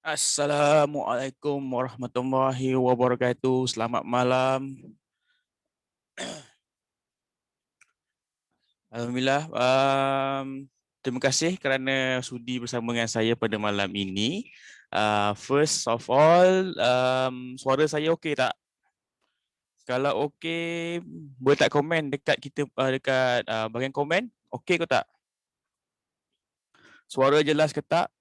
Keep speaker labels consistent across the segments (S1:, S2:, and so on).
S1: Assalamualaikum warahmatullahi wabarakatuh. Selamat malam. Alhamdulillah. Terima kasih kerana sudi bersama dengan saya pada malam ini. First of all, suara saya okey tak? Kalau okey, boleh tak komen dekat kita dekat bahagian komen? Okey ke tak? Suara jelas ke tak?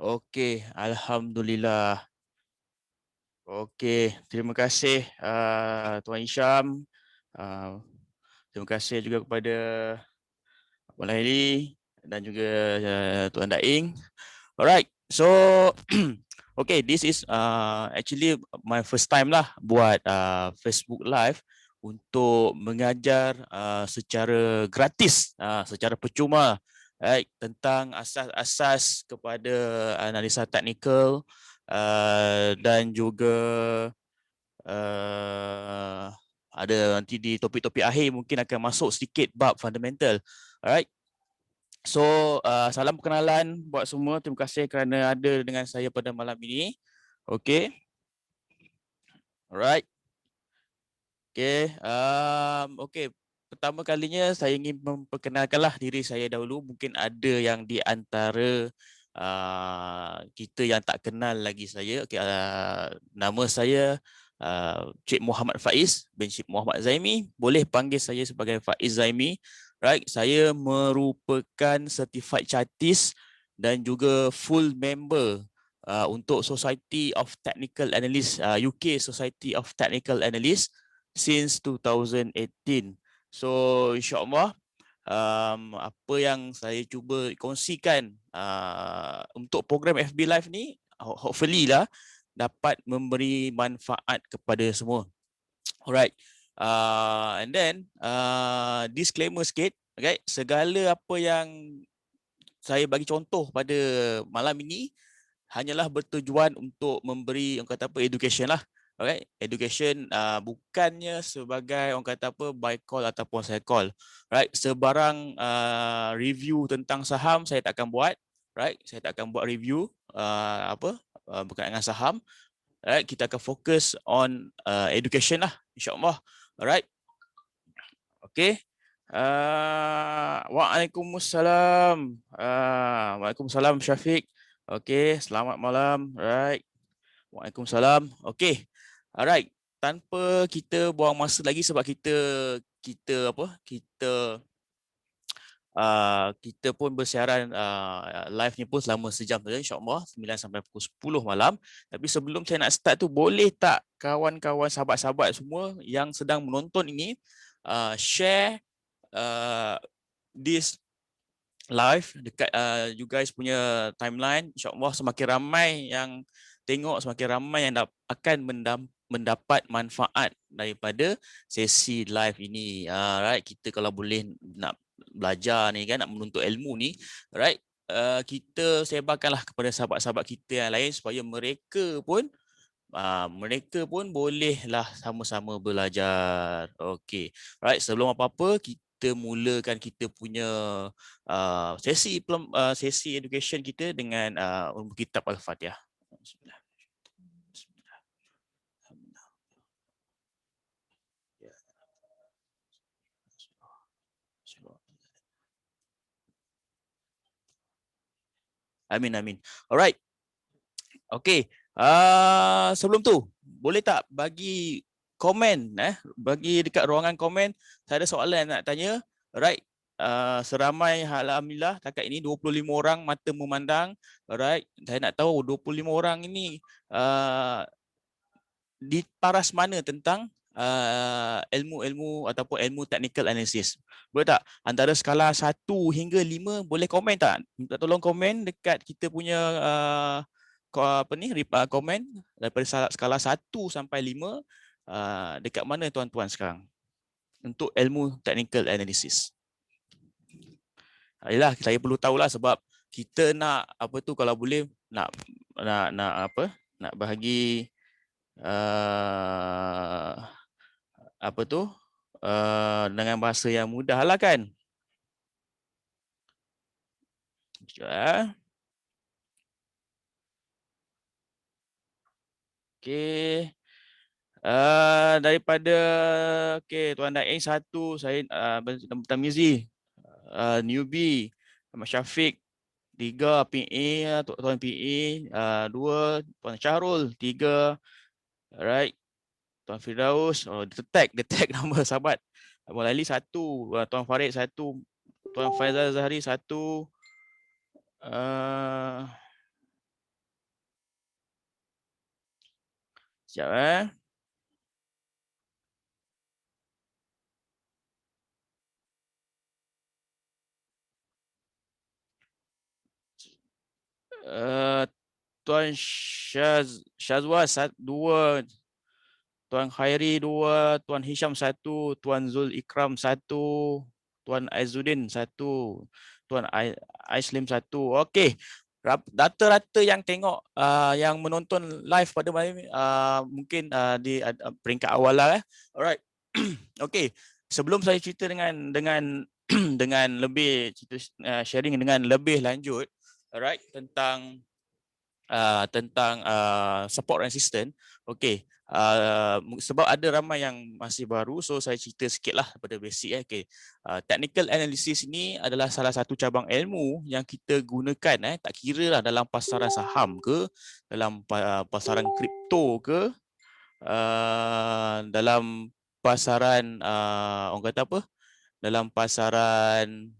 S1: Okey, alhamdulillah. Okey, terima kasih Tuan Hisham. Uh, Terima kasih juga kepada Abang Laili dan juga Tuan Daing. Alright, so okay, this is actually my first time lah buat Facebook Live untuk mengajar secara gratis, secara percuma, right, tentang asas-asas kepada analisa teknikal dan juga uh, ada nanti di topik-topik akhir mungkin akan masuk sedikit bab fundamental. Alright. So, salam perkenalan buat semua. Terima kasih kerana ada dengan saya pada malam ini. Okay. Alright. Okay. Okay. Pertama kalinya saya ingin memperkenalkanlah diri saya dahulu. Mungkin ada yang di antara kita yang tak kenal lagi saya. Okay. Nama saya Cik Muhammad Faiz bin Cik Muhammad Zaimi. Boleh panggil saya sebagai Faiz Zaimi. Right, saya merupakan certified chartist dan juga full member untuk Society of Technical Analysts, UK Society of Technical Analysts since 2018. So insyaAllah apa yang saya cuba kongsikan untuk program FB Live ni, hopefully lah dapat memberi manfaat kepada semua. Alright. And then disclaimer sikit, okay? Segala apa yang saya bagi contoh pada malam ini hanyalah bertujuan untuk memberi orang kata apa education lah. Alright, education bukannya sebagai orang kata apa buy call ataupun sell call. Right, sebarang review tentang saham saya tak akan buat. Right, saya tak akan buat review berkaitan dengan saham. Alright, kita akan fokus on education lah, insyaAllah. Alright, okay. Waalaikumsalam. Waalaikumsalam Syafiq. Okay, selamat malam. Alright. Waalaikumsalam. Okay. Alright. Tanpa kita buang masa lagi sebab kita apa? Kita pun bersiaran live ni pun selama sejam saja insya-Allah 9 sampai pukul 10 malam. Tapi sebelum saya nak start tu, boleh tak kawan-kawan sahabat-sahabat semua yang sedang menonton ini share this live dekat you guys punya timeline. InsyaAllah semakin ramai yang tengok, semakin ramai yang akan mendapat manfaat daripada sesi live ini. Right, kita kalau boleh nak belajar ni kan, nak menuntut ilmu ni, right, kita sebarkanlah kepada sahabat-sahabat kita yang lain supaya mereka pun bolehlah sama-sama belajar. Okey. Right, sebelum apa-apa kita mulakan kita punya sesi education kita dengan kitab Al-Fatihah. Bismillah. Amin amin. Alright. Okey. Sebelum tu, boleh tak bagi komen bagi dekat ruangan komen. Saya ada soalan yang nak tanya. Alright. Seramai alhamdulillah takat ini 25 orang mata memandang. Alright. Saya nak tahu 25 orang ini di paras mana tentang ilmu-ilmu ataupun ilmu technical analysis. Boleh tak? Antara skala 1 hingga 5 boleh komen tak? Minta tolong komen dekat kita punya komen daripada skala 1 sampai 5 dekat mana tuan-tuan sekarang untuk ilmu technical analysis. Yalah, saya perlu tahulah sebab kita nak apa tu, kalau boleh nak bahagi apa tu dengan bahasa yang mudah lah kan. Okey. Daripada Tuan Daeng 1, saya Tamizi, newbie Ahmad Syafiq, 3 PA, Tuan PA, 2 Tuan Syahrul, 3 alright, Tuan Firdaus, dia tag nama sahabat. Abang Laili 1, Tuan Farid 1, Tuan Faizal Zahri 1, Sekejap eh. Uh, Tuan Syazwa 2, Tuan Khairi 2, Tuan Hisham 1, Tuan Zul Ikram 1, Tuan Aizuddin 1, Tuan Aislim 1. Okey. Data-data yang tengok yang menonton live pada malam ini mungkin di peringkat awal lah. Alright. Okey. Sebelum saya cerita dengan dengan lebih cerita, sharing dengan lebih lanjut, alright, tentang support and assistant. Okey, sebab ada ramai yang masih baru, so saya cerita sikitlah pada basic. Okey, technical analysis ini adalah salah satu cabang ilmu yang kita gunakan tak kira lah dalam pasaran saham ke, dalam pasaran kripto ke, dalam pasaran orang kata apa? Dalam pasaran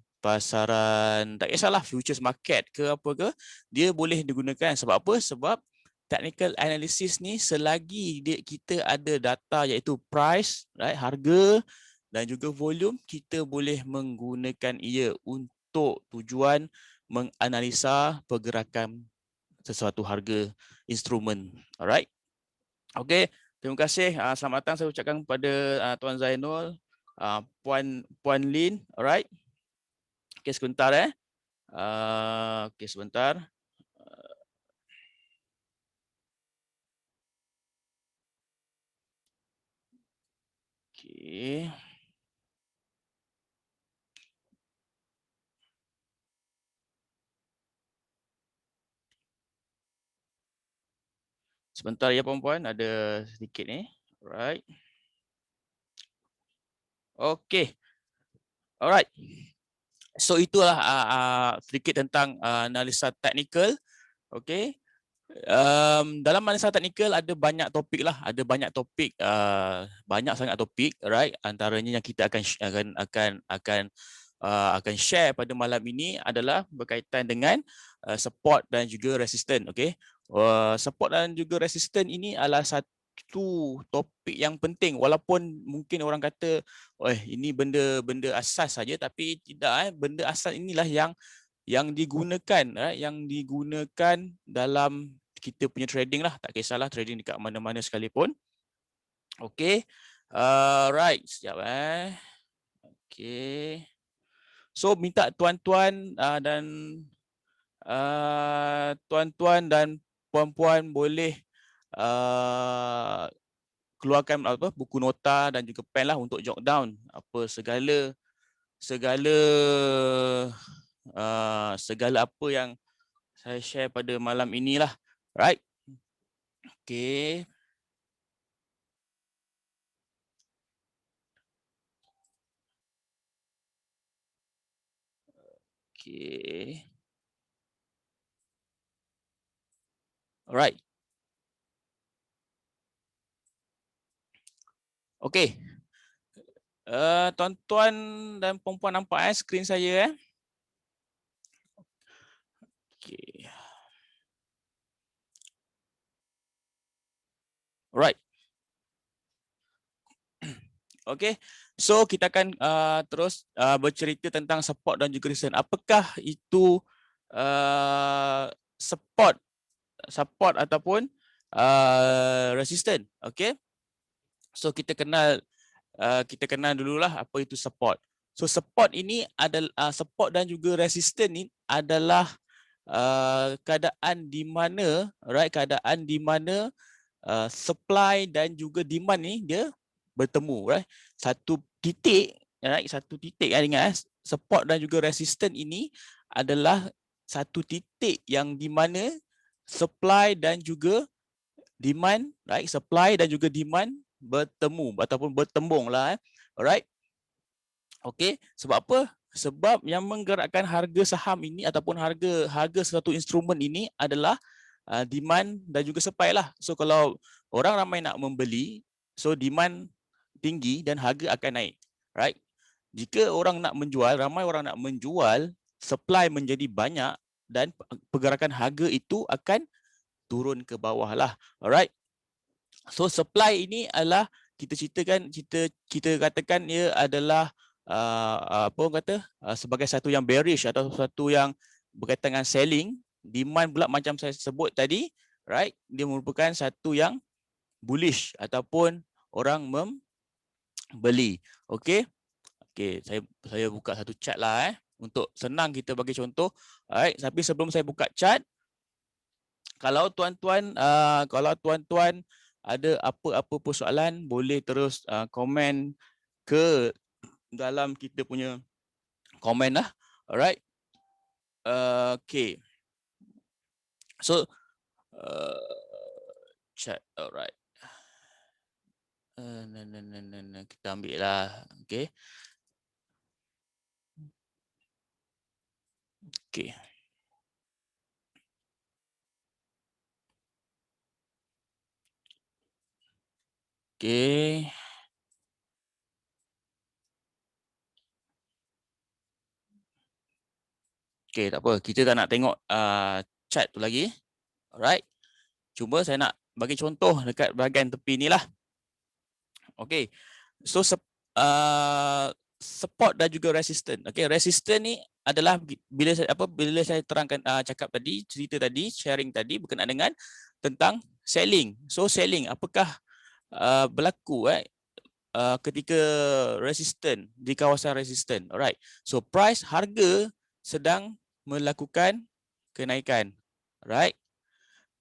S1: tak kisahlah futures market ke apa ke, dia boleh digunakan. Sebab apa? Sebab technical analysis ni selagi kita ada data iaitu price, right, harga dan juga volume, kita boleh menggunakan ia untuk tujuan menganalisa pergerakan sesuatu harga instrumen. Alright. Okey, terima kasih. Selamat datang saya ucapkan kepada Tuan Zainul, Puan Lin, alright. Okey, sebentar okey, sebentar. Okey. Sebentar ya puan-puan, ada sedikit ni. Alright. Okey. Alright. So itulah sedikit tentang analisa teknikal. Okey. Dalam analisa teknikal ada banyak topik lah, ada banyak topik, banyak sangat topik, right? Antaranya yang kita akan share pada malam ini adalah berkaitan dengan support dan juga resistance. Okey, support dan juga resistance ini adalah satu topik yang penting, walaupun mungkin orang kata, ini benda asas saja, tapi tidak. Benda asas inilah yang digunakan, yang digunakan dalam kita punya trading lah, tak kisahlah trading dekat mana-mana sekalipun. Okey, right, sekejap okey. So minta tuan-tuan dan puan-puan boleh keluarkan buku nota dan juga pen lah untuk jot down apa segala apa yang saya share pada malam inilah, right? Okay. Okay. Alright. Okay. Tuan-tuan dan puan-puan nampak skrin saya Okay. Alright. Okay. So kita akan terus bercerita tentang support dan juga resistance. Apakah itu support ataupun resistance? Okay. So kita kenal dululah apa itu support. So support ini adalah support dan juga resistance ini adalah keadaan di mana, right, keadaan di mana supply dan juga demand ni dia bertemu, right? Satu titik, right? Satu titik, ingat support dan juga resistance ini adalah satu titik yang di mana supply dan juga demand, right? Supply dan juga demand bertemu ataupun bertembung lah. Alright. Okey, sebab apa? Sebab yang menggerakkan harga saham ini ataupun harga suatu instrumen ini adalah demand dan juga supply lah. So kalau orang ramai nak membeli, so demand tinggi dan harga akan naik, right? Jika orang nak menjual, ramai orang nak menjual, supply menjadi banyak dan pergerakan harga itu akan turun ke bawah lah. Alright. So supply ini adalah kita ceritakan, kita katakan ia adalah apa orang kata sebagai satu yang bearish atau satu yang berkaitan dengan selling. Demand pula macam saya sebut tadi, right? Dia merupakan satu yang bullish ataupun orang membeli. Okey. Okey, saya buka satu chart lah untuk senang kita bagi contoh. Alright, tapi sebelum saya buka chart, kalau tuan-tuan ada apa-apa persoalan, boleh terus komen ke dalam kita punya komen lah. Alright. Okay. So chat. Alright. Kita ambil lah. Okay. Okay. Okay. Okay, tak apa. Kita tak nak tengok chat tu lagi. Alright. Cuma saya nak bagi contoh dekat bahagian tepi ni lah. Okay. So support dan juga resistance. Okay, resistance ni adalah bila saya terangkan cakap tadi, cerita tadi, sharing tadi berkenaan dengan tentang selling. So selling apakah berlaku ketika resistance di kawasan resistance. Alright. So price harga sedang melakukan kenaikan. Right?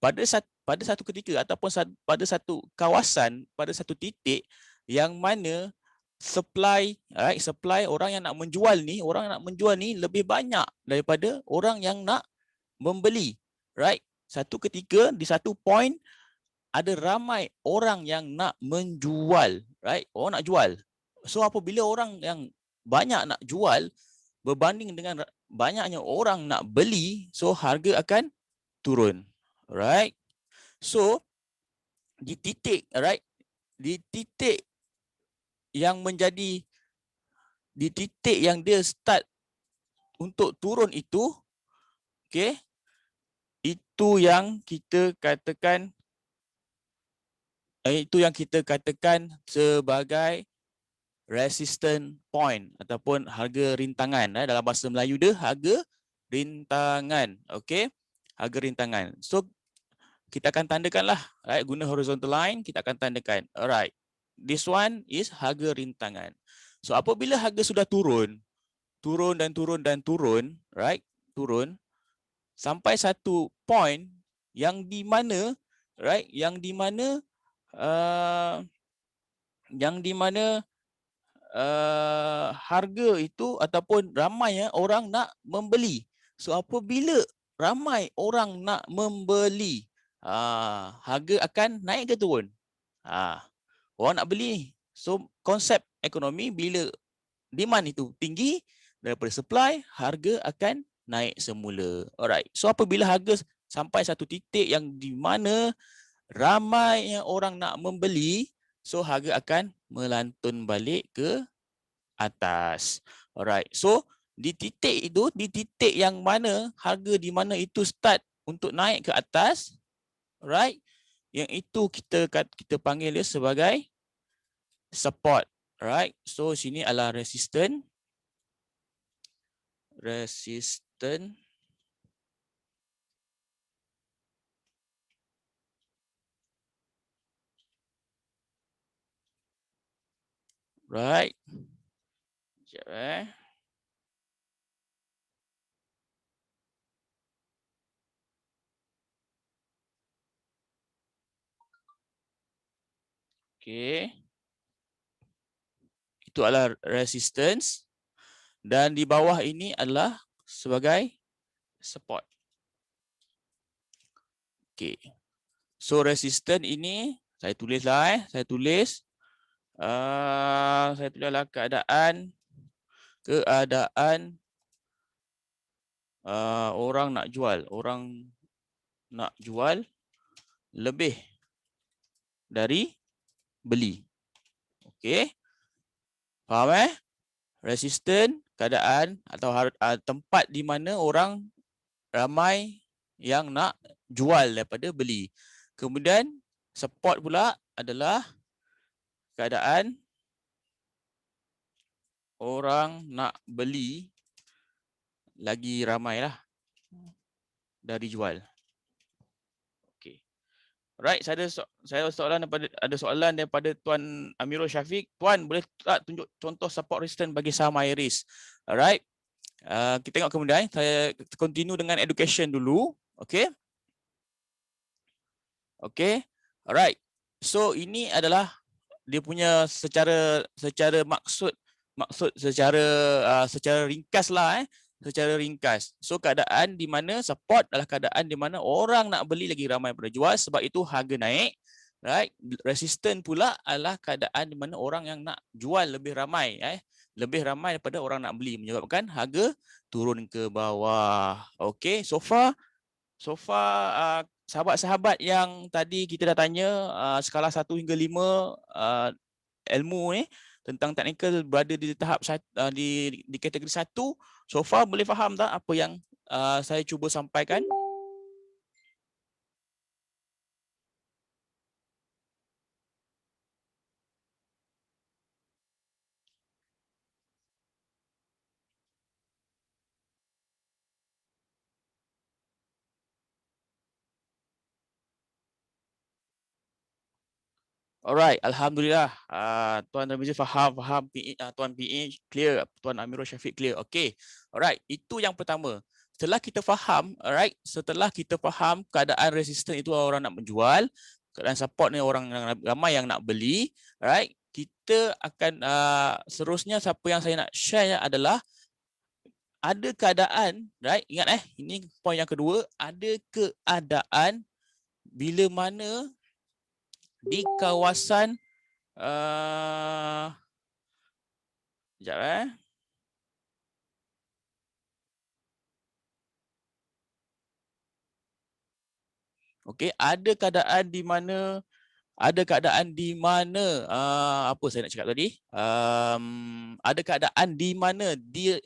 S1: Pada satu ketika ataupun pada satu kawasan, pada satu titik yang mana supply, right, supply orang yang nak menjual ni lebih banyak daripada orang yang nak membeli, right? Satu ketika di satu point ada ramai orang yang nak menjual, right? Orang nak jual. So apabila orang yang banyak nak jual berbanding dengan banyaknya orang nak beli, so harga akan turun, right? So di titik, right? Di titik yang menjadi, di titik yang dia start untuk turun itu, okay, itu yang kita katakan sebagai resistance point ataupun harga rintangan. Dalam bahasa Melayu dia harga rintangan, okay, harga rintangan. So kita akan tandakanlah, right, guna horizontal line kita akan tandakan. Alright, this one is harga rintangan. So apabila harga sudah turun dan turun, right, turun sampai satu point yang di mana, right, yang di mana harga itu ataupun ramai orang nak membeli. So apabila ramai orang nak membeli, harga akan naik ke turun? Orang nak beli. So konsep ekonomi, bila demand itu tinggi daripada supply, harga akan naik semula. Alright. So apabila harga sampai satu titik yang di mana ramai orang nak membeli, so harga akan melantun balik ke atas. Alright. So di titik itu, di titik yang mana harga di mana itu start untuk naik ke atas, right? Yang itu kita panggil dia sebagai support, right? So sini adalah resistance. Right. Sekejap Okay. Itu adalah resistance. Dan di bawah ini adalah sebagai support. Okay. So resistance ini saya tulislah saya tulislah keadaan orang nak jual lebih dari beli. Okey. Faham Resistance keadaan atau tempat di mana orang ramai yang nak jual daripada beli. Kemudian support pula adalah keadaan orang nak beli lagi ramai lah dari jual. Okay. Right, saya ada soalan daripada Tuan Amirul Syafiq. Tuan, boleh tak tunjuk contoh support resistance bagi saham high risk? Alright. Kita tengok kemudian. Saya continue dengan education dulu. Okay. Okay. Alright. So ini adalah dia punya secara maksud secara ringkas lah secara ringkas. So keadaan di mana support adalah keadaan di mana orang nak beli lagi ramai pada jual, sebab itu harga naik, right? Resistant pula adalah keadaan di mana orang yang nak jual lebih ramai lebih ramai daripada orang nak beli, menyebabkan harga turun ke bawah. Okay, so far sahabat-sahabat yang tadi kita dah tanya skala 1 hingga 5 ilmu ni tentang teknikal berada di tahap di kategori 1, so far boleh faham tak apa yang saya cuba sampaikan? Alright, alhamdulillah. Tuan Ramizul faham Tuan PA clear, Tuan Amirul Syafiq clear. Okey. Alright, itu yang pertama. Setelah kita faham, alright, setelah kita faham keadaan resisten itu orang nak menjual, keadaan support ni orang yang ramai yang nak beli, alright, kita akan seterusnya siapa yang saya nak share adalah ada keadaan, right? Ingat ini poin yang kedua, ada keadaan bila mana di kawasan sekejap okey, ada keadaan di mana apa saya nak cakap tadi? Ada keadaan di mana dia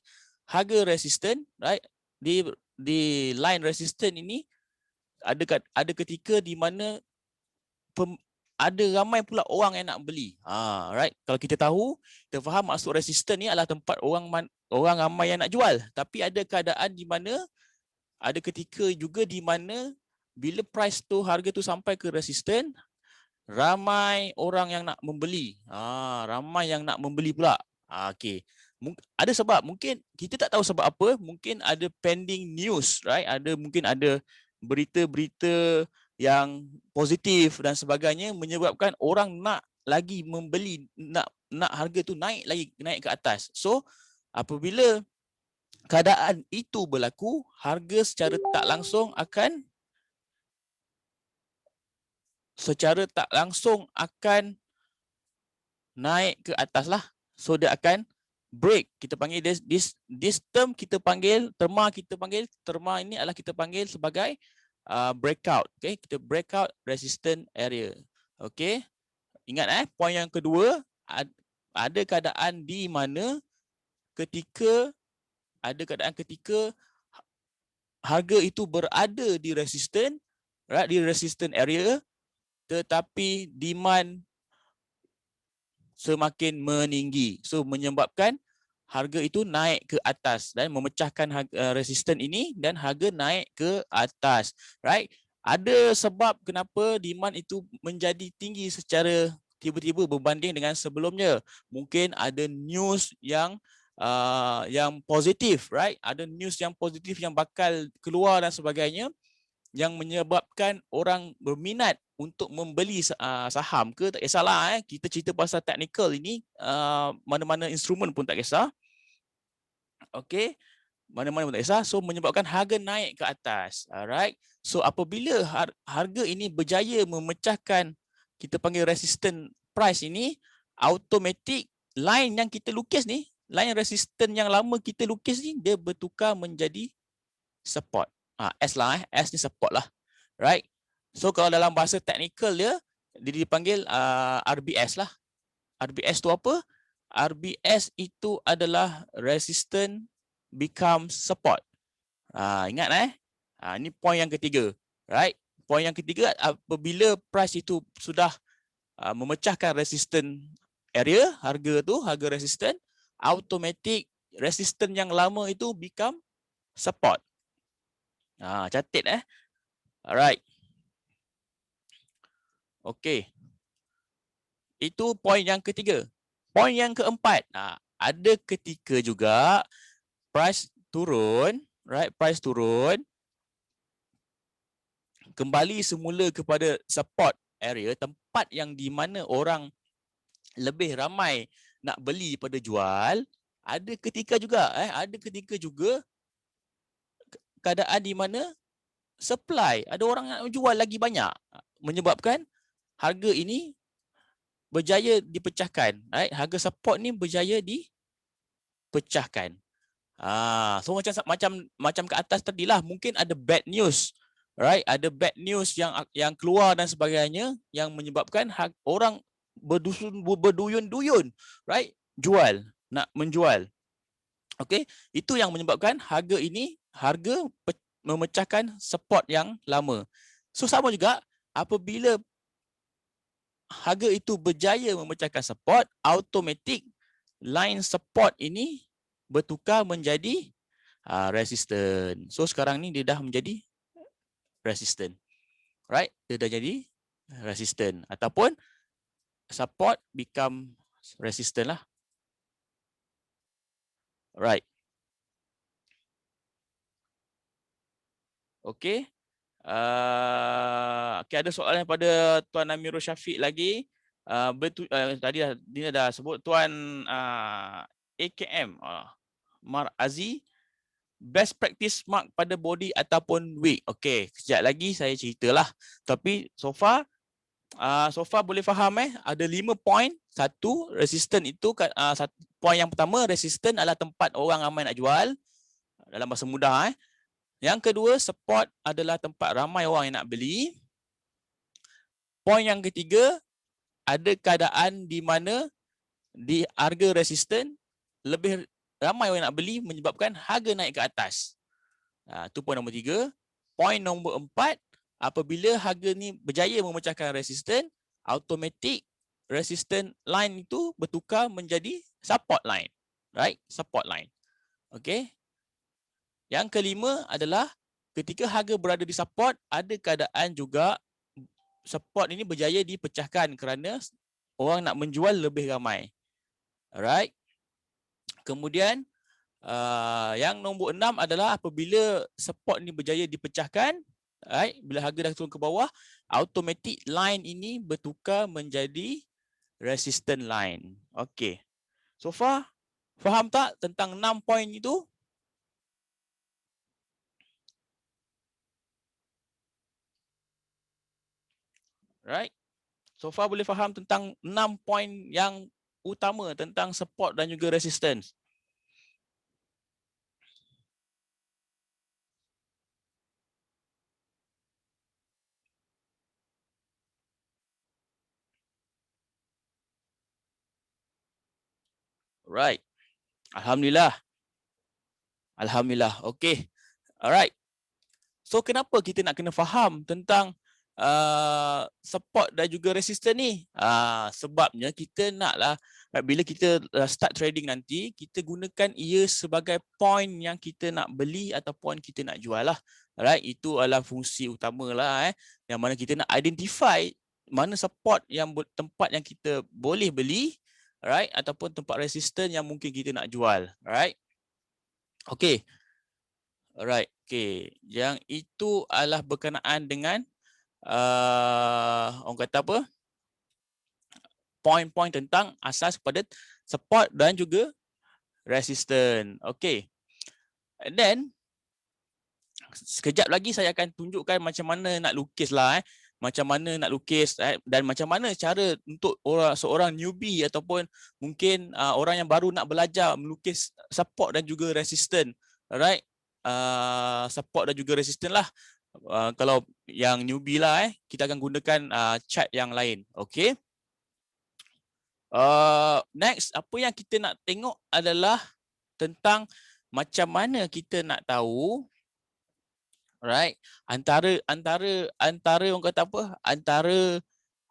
S1: harga resisten, right? Di line resisten ini ada ketika di mana ada ramai pula orang yang nak beli. Right. Kalau kita tahu, kita faham maksud resisten ni adalah tempat orang ramai yang nak jual. Tapi ada keadaan di mana ada ketika juga di mana bila price tu, harga tu sampai ke resisten, ramai orang yang nak membeli. Ramai yang nak membeli pula. Okey. Ada sebab, mungkin kita tak tahu sebab apa, mungkin ada pending news, right? Mungkin ada berita-berita yang positif dan sebagainya menyebabkan orang nak lagi membeli, nak harga tu naik ke atas. So apabila keadaan itu berlaku, harga secara tak langsung akan naik ke atas lah. So dia akan break. Kita panggil this term kita panggil terma ini adalah kita panggil sebagai breakout. Okay, kita breakout resistant area. Okay, ingat poin yang kedua, ada keadaan di mana ketika harga itu berada di resistant, right, di resistant area, tetapi demand semakin meninggi. So menyebabkan harga itu naik ke atas dan memecahkan resisten ini dan harga naik ke atas, right? Ada sebab kenapa demand itu menjadi tinggi secara tiba-tiba berbanding dengan sebelumnya. Mungkin ada news yang positif, right? Ada news yang positif yang bakal keluar dan sebagainya, yang menyebabkan orang berminat untuk membeli saham ke, tak kisahlah kita cerita pasal technical ini, mana-mana instrumen pun tak kisah. Okey, mana-mana pun tak kisah. So menyebabkan harga naik ke atas. Alright. So apabila harga ini berjaya memecahkan kita panggil resistant price ini, automatic line yang kita lukis ni, line resistant yang lama kita lukis ni, dia bertukar menjadi support. S lah S ni support lah. Right. So kalau dalam bahasa teknikal dia dipanggil RBS lah. RBS tu apa? RBS itu adalah resistant become support. Ingat ini poin yang ketiga. Right. Poin yang ketiga, apabila price itu sudah memecahkan resistance area, harga resistance, automatic resistance yang lama itu become support. Catat Alright. Okay. Itu poin yang ketiga. Poin yang keempat, ada ketika juga price turun, right? Price turun, kembali semula kepada support area, tempat yang di mana orang lebih ramai nak beli pada jual. Ada ketika juga, keadaan di mana supply, ada orang nak jual lagi banyak, menyebabkan harga ini berjaya dipecahkan, right? Harga support ni berjaya dipecahkan. So macam ke atas tadilah, mungkin ada bad news, right? Ada bad news yang keluar dan sebagainya yang menyebabkan orang berduyun-duyun, right? Nak menjual. Okay, itu yang menyebabkan harga memecahkan support yang lama. So sama juga, apabila harga itu berjaya memecahkan support, automatic line support ini bertukar menjadi resistant. So sekarang ni dia dah menjadi resistant. Right? Dia dah jadi resistant ataupun support become resistant lah. Right. Okay. Okay, ada soalan daripada Tuan Amirul Syafiq lagi. Tadi dia dah sebut Tuan AKM Mar Aziz, best practice mark pada body ataupun wick. Okey, kejap lagi saya ceritalah. Tapi so far boleh faham ada 5 poin. Satu, resistant itu poin yang pertama, resistant adalah tempat orang ramai nak jual dalam bahasa mudah. Yang kedua, support adalah tempat ramai orang yang nak beli. Poin yang ketiga, ada keadaan di mana di harga resistant lebih ramai orang nak beli menyebabkan harga naik ke atas. Itu poin nombor 3. Poin nombor 4, apabila harga ni berjaya memecahkan resistant, automatic resistant line itu bertukar menjadi support line. Right? Support line. Okay. Yang kelima adalah ketika harga berada di support, ada keadaan juga support ini berjaya dipecahkan kerana orang nak menjual lebih ramai. Alright. Kemudian yang nombor 6 adalah apabila support ini berjaya dipecahkan, right, bila harga dah turun ke bawah, automatic line ini bertukar menjadi resistant line. Okay. So far, faham tak tentang 6 poin itu? Right. So far boleh faham tentang 6 poin yang utama tentang support dan juga resistance. Right. Alhamdulillah. Alhamdulillah. Okay. Alright. So kenapa kita nak kena faham tentang support dan juga resistance ni? Sebabnya kita naklah bila kita start trading nanti, kita gunakan ia sebagai point yang kita nak beli ataupun kita nak jual lah. Alright, itu adalah fungsi utama lah. Yang mana kita nak identify mana support yang tempat yang kita boleh beli, alright, ataupun tempat resistance yang mungkin kita nak jual. Alright. Okay. Alright. Okay. Yang itu adalah berkenaan dengan orang kata apa? Poin-poin tentang asas kepada support dan juga resistance. Okay. And then sekejap lagi saya akan tunjukkan macam mana nak lukis lah. Macam mana nak lukis dan macam mana cara untuk seorang newbie ataupun mungkin orang yang baru nak belajar melukis support dan juga resistance. Alright. Support dan juga resistance lah. Kalau yang newbie lah kita akan gunakan chart yang lain. Okay. Next, apa yang kita nak tengok adalah tentang macam mana kita nak tahu, right, antara orang kata apa, antara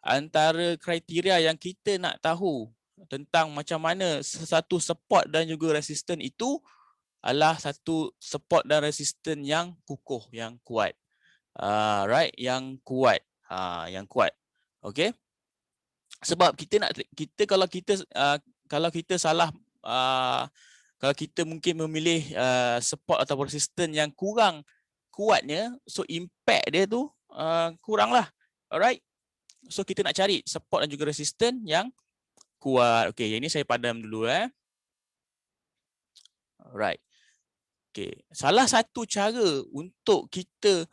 S1: antara kriteria yang kita nak tahu tentang macam mana satu support dan juga resisten itu adalah satu support dan resisten yang kukuh, yang kuat. Right, yang kuat. Yang kuat. Okay. Sebab kalau kita salah, kalau kita mungkin memilih support atau resisten yang kurang kuatnya, so impact dia tu kurang lah. Alright. So kita nak cari support dan juga resisten yang kuat. Okay, yang ini saya padam dulu. Alright. Okay. Salah satu cara untuk kita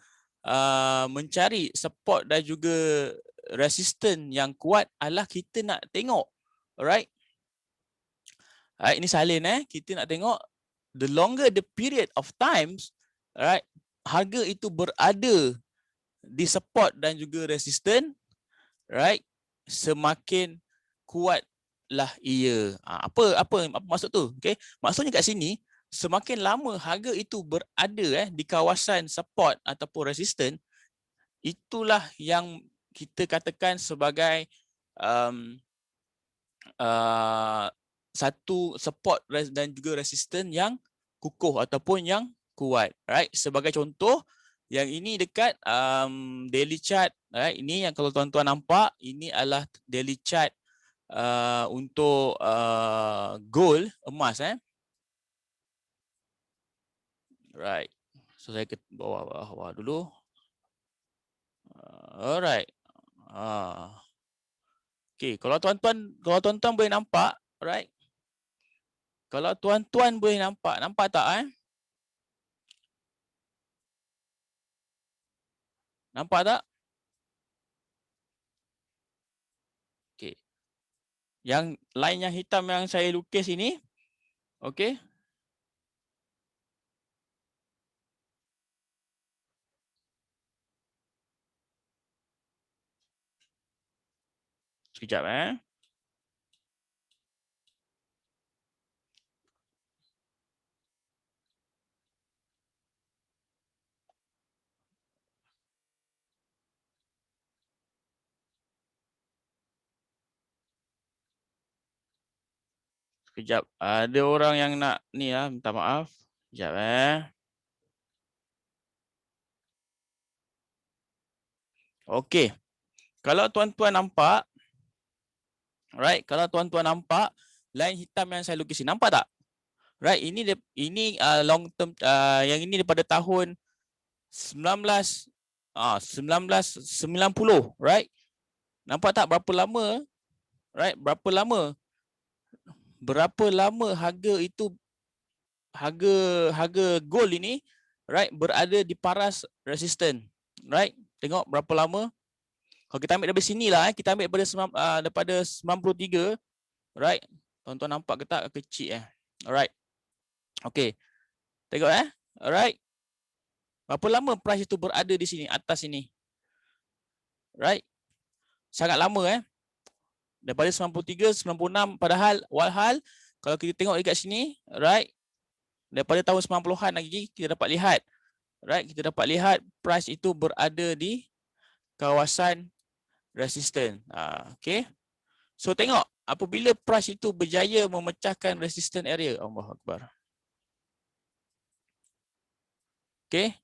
S1: mencari support dan juga resisten yang kuat adalah kita nak tengok. Alright. Alright, ini salin kita nak tengok the longer the period of times, alright, harga itu berada di support dan juga resisten, right, semakin kuatlah ia. Apa maksud tu? Okay, maksudnya kat sini semakin lama harga itu berada di kawasan support ataupun resisten, itulah yang kita katakan sebagai satu support dan juga resisten yang kukuh ataupun yang kuat. Right? Sebagai contoh, yang ini dekat daily chart. Right? Ini yang kalau tuan-tuan nampak, ini adalah daily chart untuk gold, emas. Right. So saya ke bawah dulu. Alright. Okay, kalau tuan-tuan boleh nampak, right? Kalau tuan-tuan boleh nampak tak? Nampak tak? Okay. Yang line yang hitam yang saya lukis ini, okay? Sekejap Sekejap. Ada orang yang nak ni minta maaf. Sekejap Okey. Kalau tuan-tuan nampak, right? Kalau tuan-tuan nampak line hitam yang saya lukis ini, nampak tak? Right, ini long term, yang ini daripada tahun 1990, right? Nampak tak berapa lama? Right, berapa lama harga itu, harga gold ini, right, berada di paras resisten, right? Tengok berapa lama. Kalau kita ambil dari sini lah, kita ambil daripada 93, right? Tuan-tuan nampak ke tak kecil alright. Okay, tengok alright. Berapa lama price itu berada di sini, atas sini, right? Sangat lama daripada 93, 96, walhal kalau kita tengok dekat sini, right, daripada tahun 90-an lagi kita dapat lihat, right, kita dapat lihat price itu berada di kawasan resisten. Okay, so tengok apabila price itu berjaya memecahkan resisten area, Allahu Akbar. Okay,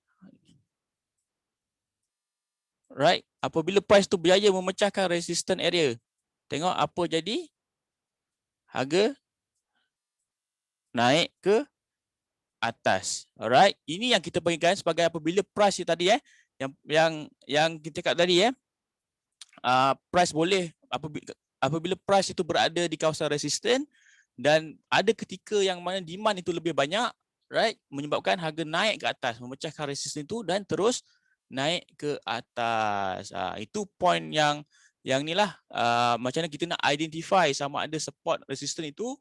S1: right, apabila price itu berjaya memecahkan resisten area, tengok apa jadi, harga naik ke atas. Alright, ini yang kita panggilkan sebagai apabila price tadi yang kita cakap tadi price boleh apabila price itu berada di kawasan resisten dan ada ketika yang mana demand itu lebih banyak, right, menyebabkan harga naik ke atas, memecahkan resisten itu dan terus naik ke atas. Itu point yang inilah macam mana kita nak identify sama ada support resisten itu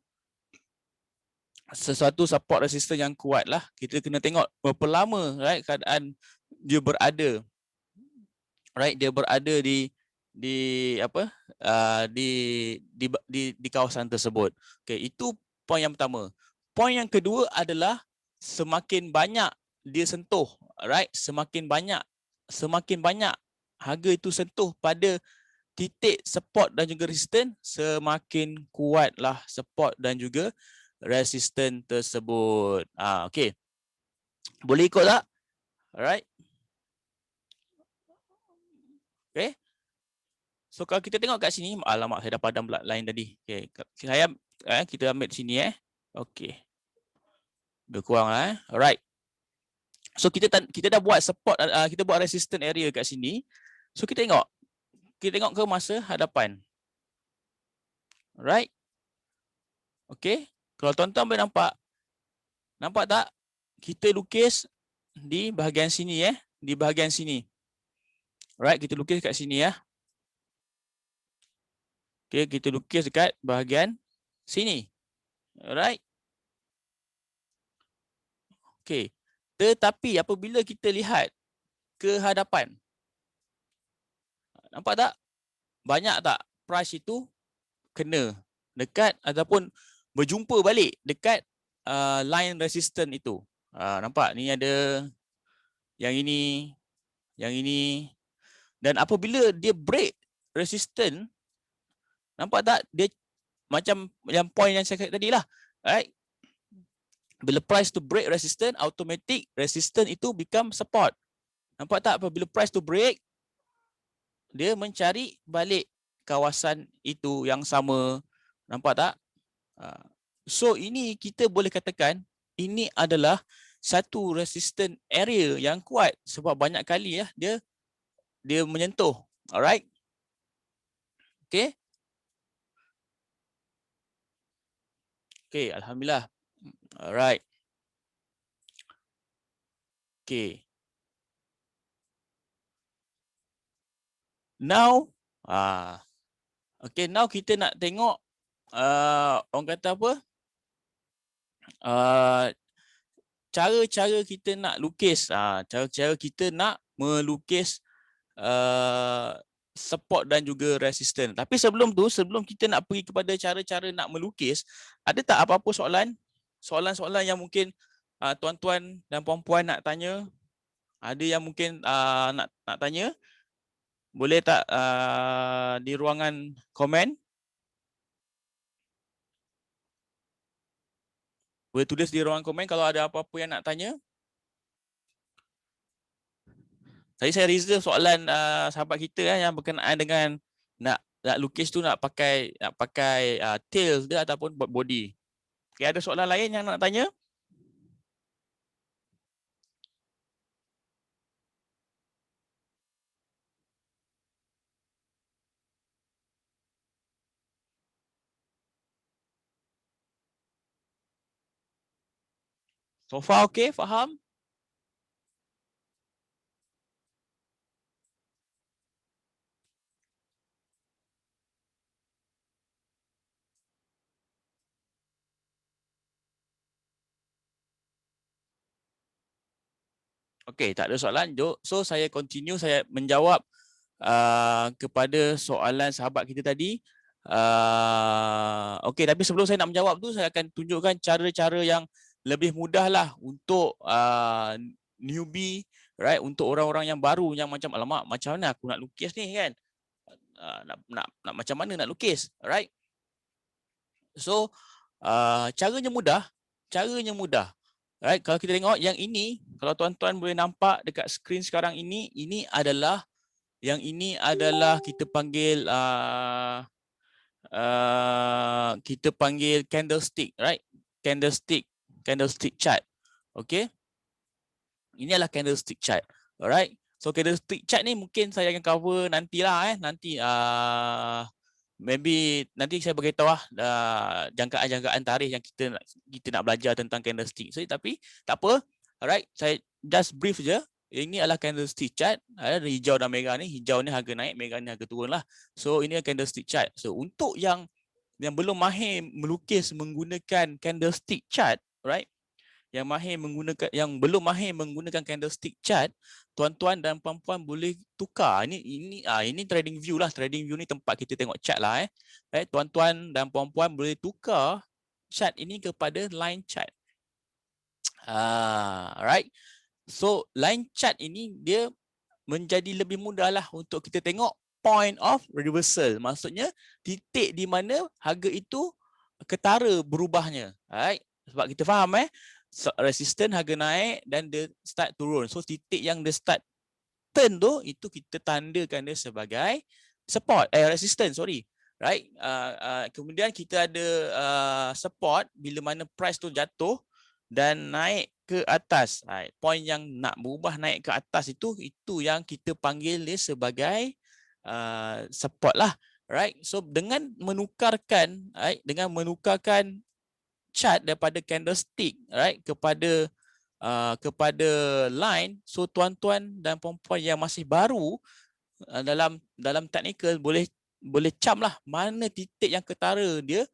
S1: sesuatu support resisten yang kuat lah. Kita kena tengok berapa lama, right, keadaan dia berada, right, dia berada di kawasan tersebut. Okay, itu poin yang pertama. Poin yang kedua adalah semakin banyak dia sentuh, right, semakin banyak harga itu sentuh pada titik support dan juga resistance, semakin kuatlah support dan juga resistance tersebut. Okay. Boleh ikut tak? Alright. Okay. So kalau kita tengok kat sini, alamak saya dah padam pula line tadi. Okay. Kita ambil di sini Okay. Lebih kurang lah Alright. So kita dah buat support, kita buat resistance area kat sini. So kita tengok ke masa hadapan. Alright. Okay. Kalau tuan-tuan boleh nampak tak? Kita lukis di bahagian sini di bahagian sini. Alright, kita lukis kat sini Okay, kita lukis dekat bahagian sini. Alright. Okay. Tetapi apabila kita lihat ke hadapan, nampak tak? Banyak tak price itu kena dekat ataupun berjumpa balik dekat line resistance itu. Nampak ni ada yang ini, yang ini. Dan apabila dia break resistance, nampak tak? Dia macam yang point yang saya kata tadi lah. Right? Bila price to break resistance, automatic resistance itu become support. Nampak tak? Apabila price to break, dia mencari balik kawasan itu yang sama. Nampak tak? So ini kita boleh katakan ini adalah satu resistance area yang kuat sebab banyak kali dia menyentuh. Alright? Okay? Okay, alhamdulillah. Alright. Okay. Now, okay, now kita nak tengok orang kata apa? Cara-cara kita nak lukis, cara-cara kita nak melukis support dan juga resistance. Tapi sebelum kita nak pergi kepada cara-cara nak melukis, ada tak apa-apa soalan-soalan yang mungkin tuan-tuan dan puan-puan nak tanya? Ada yang mungkin nak tanya? Boleh tak di ruangan komen? Boleh tulis di ruangan komen kalau ada apa-apa yang nak tanya. Tadi saya reserve soalan sahabat kita yang berkenaan dengan nak lukis tu nak pakai tails dia ataupun body. Okay, ada soalan lain yang nak tanya? So far okay, faham? Okay, tak ada soalan. So saya continue, saya menjawab kepada soalan sahabat kita tadi. Okay, tapi sebelum saya nak menjawab tu, saya akan tunjukkan cara-cara yang lebih mudah lah untuk newbie, right? Untuk orang-orang yang baru yang macam alamak, macam mana aku nak lukis ni kan? Nak macam mana nak lukis, right? So caranya mudah. Right, kalau kita tengok yang ini, kalau tuan-tuan boleh nampak dekat skrin sekarang ini adalah kita panggil kita panggil candlestick, right? Candlestick chart. Okay? Ini adalah candlestick chart. Alright. So candlestick chart ni mungkin saya akan cover nantilah nanti maybe nanti saya beritahu jangkaan-jangkaan tarikh yang kita nak belajar tentang candlestick. So tapi tak apa. Alright, saya just brief je. Ini adalah candlestick chart. Ada hijau dan merah ni. Hijau ni harga naik, merah ni harga turun lah. So ini adalah candlestick chart. So untuk yang belum mahir melukis menggunakan candlestick chart, right? Yang belum mahir menggunakan candlestick chart, tuan-tuan dan puan-puan boleh tukar. Ini trading view lah. Trading view ni tempat kita tengok chart lah. Tuan-tuan dan puan-puan boleh tukar chart ini kepada line chart. Alright. So line chart ini dia menjadi lebih mudah lah untuk kita tengok point of reversal. Maksudnya titik di mana harga itu ketara berubahnya. Right? Sebab kita faham resistance harga naik dan dia start turun. So titik yang dia start turn tu itu kita tandakan dia sebagai support resistance, sorry. Right? Kemudian kita ada support bila mana price tu jatuh dan naik ke atas. Right? Point yang nak berubah naik ke atas itu yang kita panggil dia sebagai support lah. Right? So dengan menukarkan chart daripada candlestick, right, kepada line, so tuan-tuan dan puan-puan yang masih baru dalam technical boleh cam lah mana titik yang ketara dia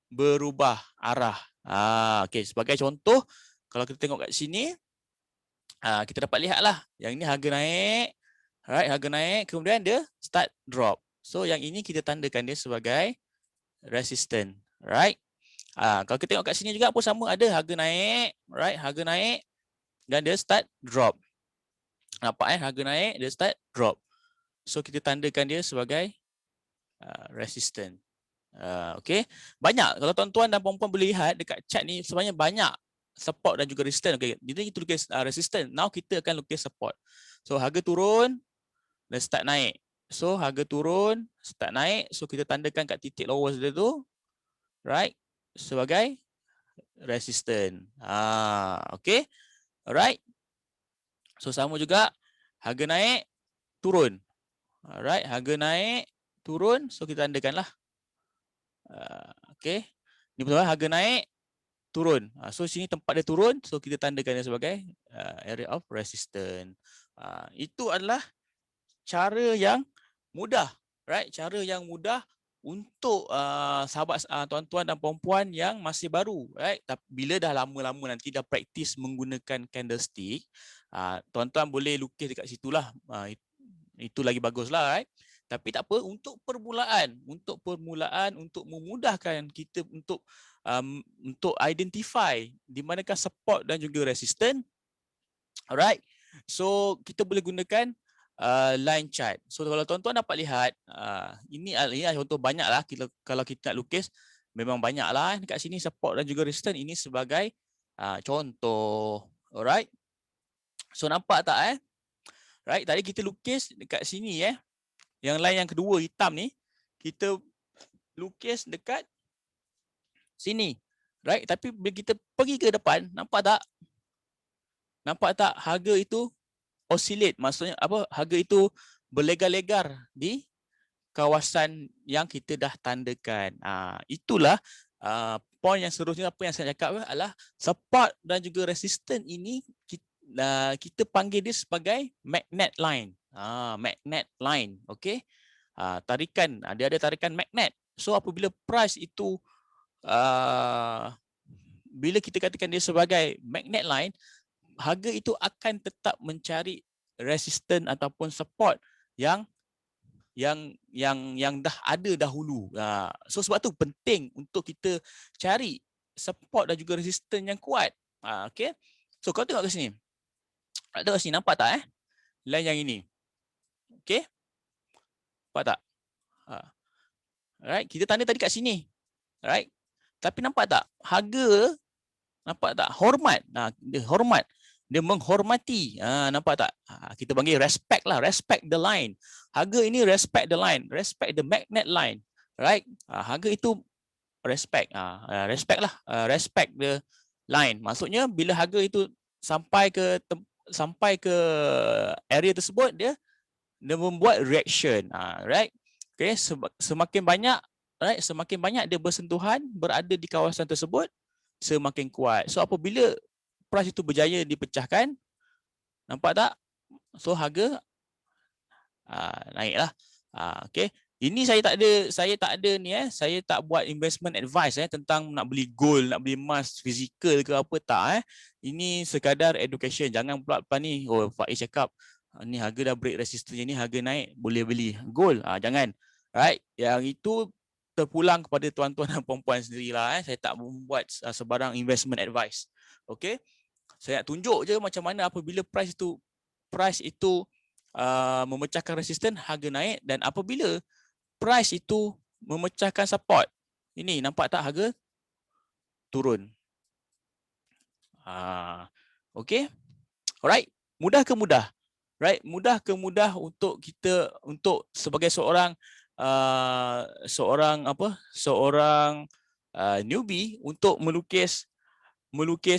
S1: berubah arah. Okey, sebagai contoh, kalau kita tengok kat sini, kita dapat lihat lah yang ini harga naik, right, harga naik, kemudian dia start drop. So yang ini kita tandakan dia sebagai resistance, right? Kalau kita tengok kat sini juga pun sama, ada harga naik, right, harga naik dan dia start drop. Nampak harga naik, dia start drop. So kita tandakan dia sebagai resistance. Okay, banyak. Kalau tuan-tuan dan puan-puan boleh lihat dekat chart ni sebenarnya banyak support dan juga resistance. Okay, jadi kita lukis resistance. Now kita akan lukis support. So harga turun dan start naik. So harga turun, start naik. So kita tandakan kat titik lowest dia tu, right, sebagai resistance. Okay, alright. So sama juga harga naik, turun. Alright, harga naik, turun. So kita tandakan lah. Okay, ni betul, harga naik, turun. So sini tempat dia turun, so kita tandakan dia sebagai area of resistance. Itu adalah cara yang mudah, right? Cara yang mudah untuk sahabat tuan-tuan dan puan-puan yang masih baru, right? Tapi bila dah lama-lama nanti dah praktis menggunakan candlestick, tuan-tuan boleh lukis dekat situlah. Itu lagi baguslah, right? Tapi tak apa, untuk permulaan, untuk memudahkan kita untuk identify di manakah support dan juga resistance. Alright. So kita boleh gunakan line chart. So kalau tuan-tuan dapat lihat, ini contoh banyaklah, kalau kita nak lukis memang banyaklah dekat sini support dan juga resistance, ini sebagai contoh. Alright. So nampak tak Right, tadi kita lukis dekat sini Yang line yang kedua hitam ni kita lukis dekat sini. Right, tapi bila kita pergi ke depan, nampak tak? Nampak tak harga itu oscillate, maksudnya apa? Harga itu berlegar-legar di kawasan yang kita dah tandakan. Itulah point yang seterusnya, apa yang saya cakap adalah support dan juga resistance ini kita panggil dia sebagai magnet line. Magnet line, okey. Tarikan, dia ada tarikan magnet. So apabila price itu bila kita katakan dia sebagai magnet line, harga itu akan tetap mencari resistance ataupun support yang dah ada dahulu. So sebab tu penting untuk kita cari support dan juga resistance yang kuat. Okey. So kau tengok ke sini. Tengok sini, nampak tak line yang ini? Okey. Nampak tak? Alright, kita tanda tadi kat sini. Alright. Tapi nampak tak? Harga, nampak tak? Hormat. Dia hormat. Dia menghormati. Nampak tak? Kita panggil respect lah. Respect the line. Harga ini respect the line. Respect the magnet line. Right? Harga itu respect. Respect lah. Respect the line. Maksudnya bila harga itu sampai ke area tersebut, dia membuat reaction. Right? Okay. Semakin banyak, right? Semakin banyak dia bersentuhan berada di kawasan tersebut, semakin kuat. So apabila price itu berjaya dipecahkan, nampak tak? So harga naiklah. Okay. Ini saya tak ada ni saya tak buat investment advice tentang nak beli gold, nak beli emas fizikal ke apa, tak Ini sekadar education. Jangan pula ni Faiz cakap ni harga dah break resistance ni, harga naik, boleh beli gold. Jangan. Right? Yang itu terpulang kepada tuan-tuan dan puan-puan sendirilah. Saya tak membuat sebarang investment advice. Okay? Saya nak tunjuk je macam mana apabila price itu memecahkan resisten, harga naik, dan apabila price itu memecahkan support, ini nampak tak harga turun. Okay, alright, mudah ke mudah? Right, mudah ke mudah untuk kita, untuk sebagai seorang newbie untuk melukis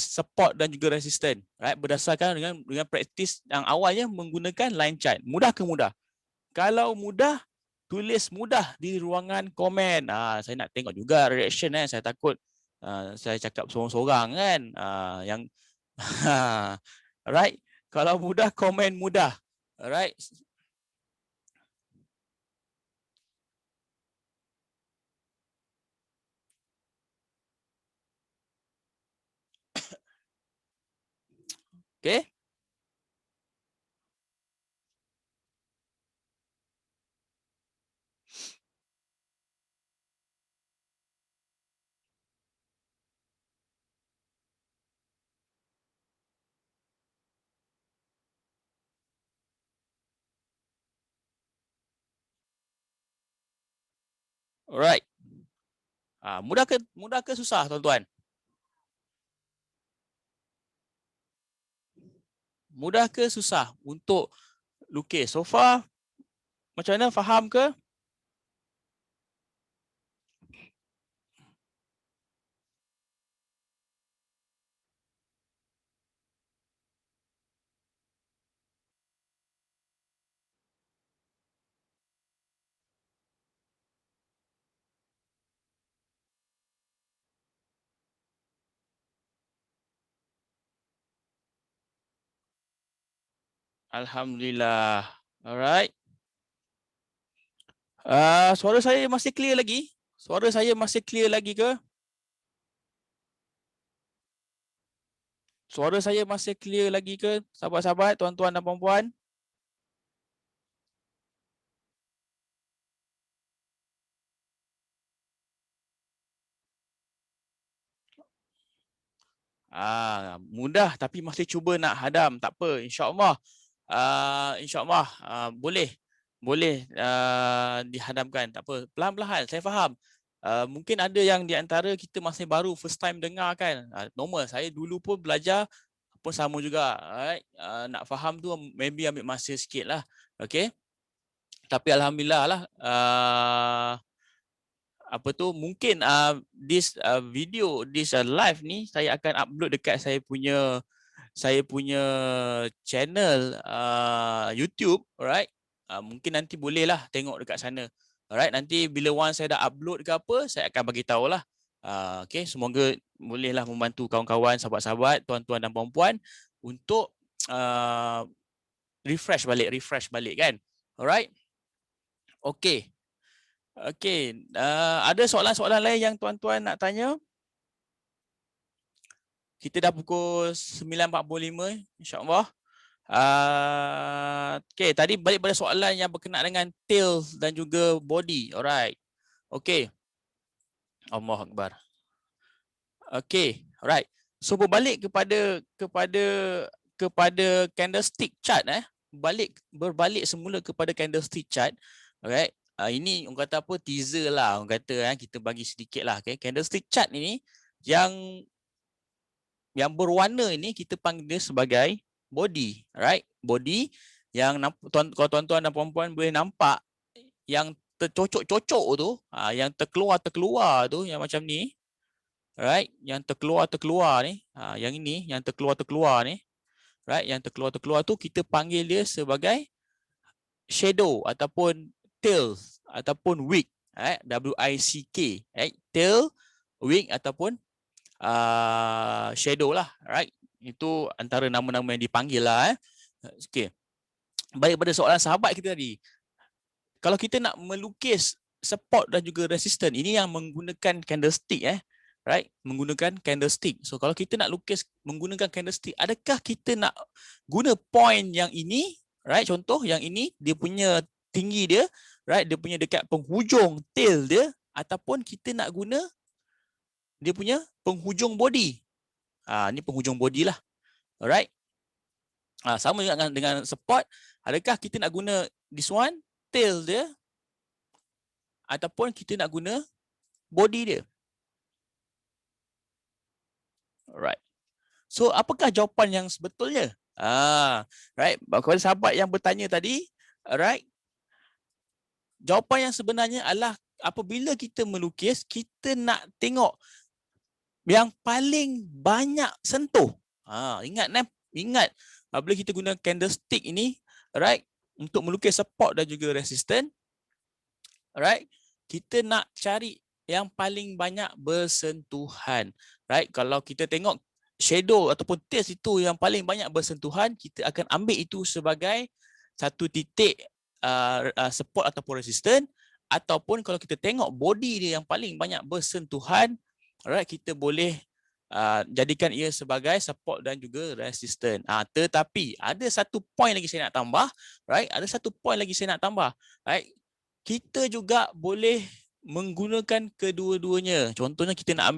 S1: support dan juga resisten, right, berdasarkan dengan praktis yang awalnya menggunakan line chart. Mudah ke mudah? Kalau mudah, tulis mudah di ruangan komen. Saya nak tengok juga reaction, saya takut saya cakap sorang-sorang kan. Yang alright, kalau mudah komen mudah. Alright. Okay. Alright. Mudah ke susah, tuan-tuan? Mudah ke susah untuk lukis? So far, macam mana, faham ke? Alhamdulillah. Alright. Suara saya masih clear lagi? Suara saya masih clear lagi ke? Suara saya masih clear lagi ke, sahabat-sahabat, tuan-tuan dan puan-puan? Mudah tapi masih cuba nak hadam. Tak apa, insya-Allah. InsyaAllah boleh dihadamkan. Tak apa, perlahan-lahan, saya faham. Mungkin ada yang di antara kita masih baru first time dengar kan. Normal, saya dulu pun belajar pun sama juga. Alright. Nak faham tu maybe ambil masa sikit lah. Okay. Tapi Alhamdulillah lah, mungkin this video, this live ni saya akan upload dekat saya punya channel YouTube, alright. Mungkin nanti bolehlah tengok dekat sana. Alright, nanti bila once saya dah upload ke apa, saya akan bagi tahulah. Okay, semoga bolehlah membantu kawan-kawan, sahabat-sahabat, tuan-tuan dan puan-puan untuk refresh balik kan. Alright. Okay. Okay, ada soalan-soalan lain yang tuan-tuan nak tanya? Kita dah pukul 9.45, insya-Allah. Okay, tadi balik pada soalan yang berkenaan dengan tail dan juga body. Alright. Okay. Allahu Akbar. Okay, alright. So berbalik kepada candlestick chart, berbalik semula kepada candlestick chart. Alright. Ini orang kata apa, teaser lah, orang kata kita bagi sedikit lah. Okay, candlestick chart ini yang berwarna ini kita panggil dia sebagai body, right? Body yang kalau tuan-tuan dan puan-puan boleh nampak yang tercocok-cocok tu, yang terkeluar tu, yang macam ni, right? Yang terkeluar ni, yang ini, yang terkeluar ni, right? Yang terkeluar tu kita panggil dia sebagai shadow ataupun tail ataupun wick, right? W-I-C-K, right? Tail, wick ataupun shadow lah, right? Itu antara nama-nama yang dipanggil lah. Okay. Baik, pada soalan sahabat kita tadi, kalau kita nak melukis support dan juga resistance, ini yang menggunakan candlestick, right? Menggunakan candlestick. So kalau kita nak lukis menggunakan candlestick, adakah kita nak guna point yang ini, right? Contoh yang ini dia punya tinggi dia, right? Dia punya dekat penghujung tail dia, ataupun kita nak guna dia punya penghujung body. Ni penghujung body lah. Alright. Sama dengan support, Adakah kita nak guna this one, tail dia, ataupun kita nak guna body dia? Alright. So apakah jawapan yang sebetulnya? Right. Kepada sahabat yang bertanya tadi, alright. Jawapan yang sebenarnya adalah apabila kita melukis, kita nak tengok yang paling banyak sentuh. Ingat apabila kita guna candlestick ini, alright, untuk melukis support dan juga resistance, alright, kita nak cari yang paling banyak bersentuhan. Right, kalau kita tengok shadow ataupun tails itu yang paling banyak bersentuhan, kita akan ambil itu sebagai satu titik support ataupun resistance. Ataupun kalau kita tengok body dia yang paling banyak bersentuhan, alright, kita boleh jadikan ia sebagai support dan juga resistance. Tetapi ada satu point lagi saya nak tambah, right? Ada satu point lagi saya nak tambah, right? Kita juga boleh menggunakan kedua-duanya. Contohnya kita nak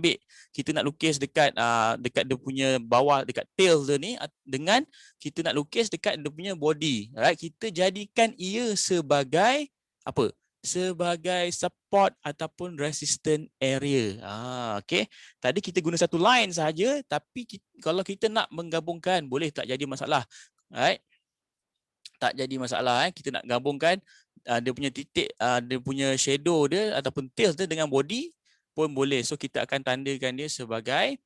S1: lukis dekat dia punya bawah, dekat tail dia ni, dengan kita nak lukis dekat dia punya body. Right? Kita jadikan ia sebagai apa? Sebagai support ataupun resistance area. Okay. Tadi kita guna satu line sahaja, tapi kalau kita nak menggabungkan, boleh, tak jadi masalah. Right? Tak jadi masalah. Kita nak gabungkan dia punya titik, dia punya shadow dia ataupun tails dia dengan body pun boleh. So kita akan tandakan dia sebagai,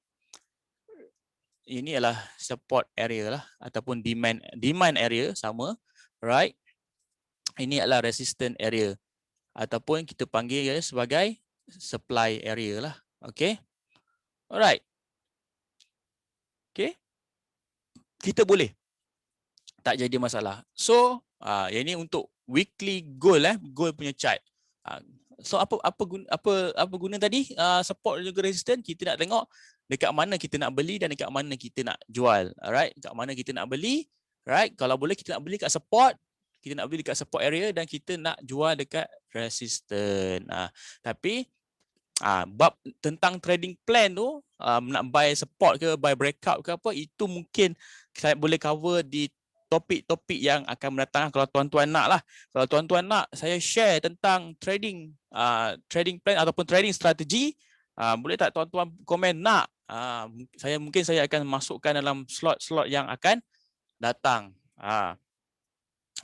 S1: ini adalah support area lah, ataupun demand area, sama, right? Ini adalah resistance area, ataupun kita panggil dia sebagai supply area lah. Okay, alright. Okay, kita boleh, tak jadi masalah. So yang ini untuk weekly goal, goal punya chart. So apa guna tadi support dan juga resistance? Kita nak tengok dekat mana kita nak beli dan dekat mana kita nak jual. Alright, dekat mana kita nak beli, right? Kalau boleh kita nak beli kat support, kita nak beli dekat support area, dan kita nak jual dekat resistance. Tapi bab tentang trading plan tu, nak buy support ke buy breakout ke apa, itu mungkin saya boleh cover di topik-topik yang akan mendatang. Kalau tuan-tuan nak lah. Kalau tuan-tuan nak saya share tentang trading plan ataupun trading strategi, boleh tak tuan-tuan komen nak? Saya akan masukkan dalam slot-slot yang akan datang.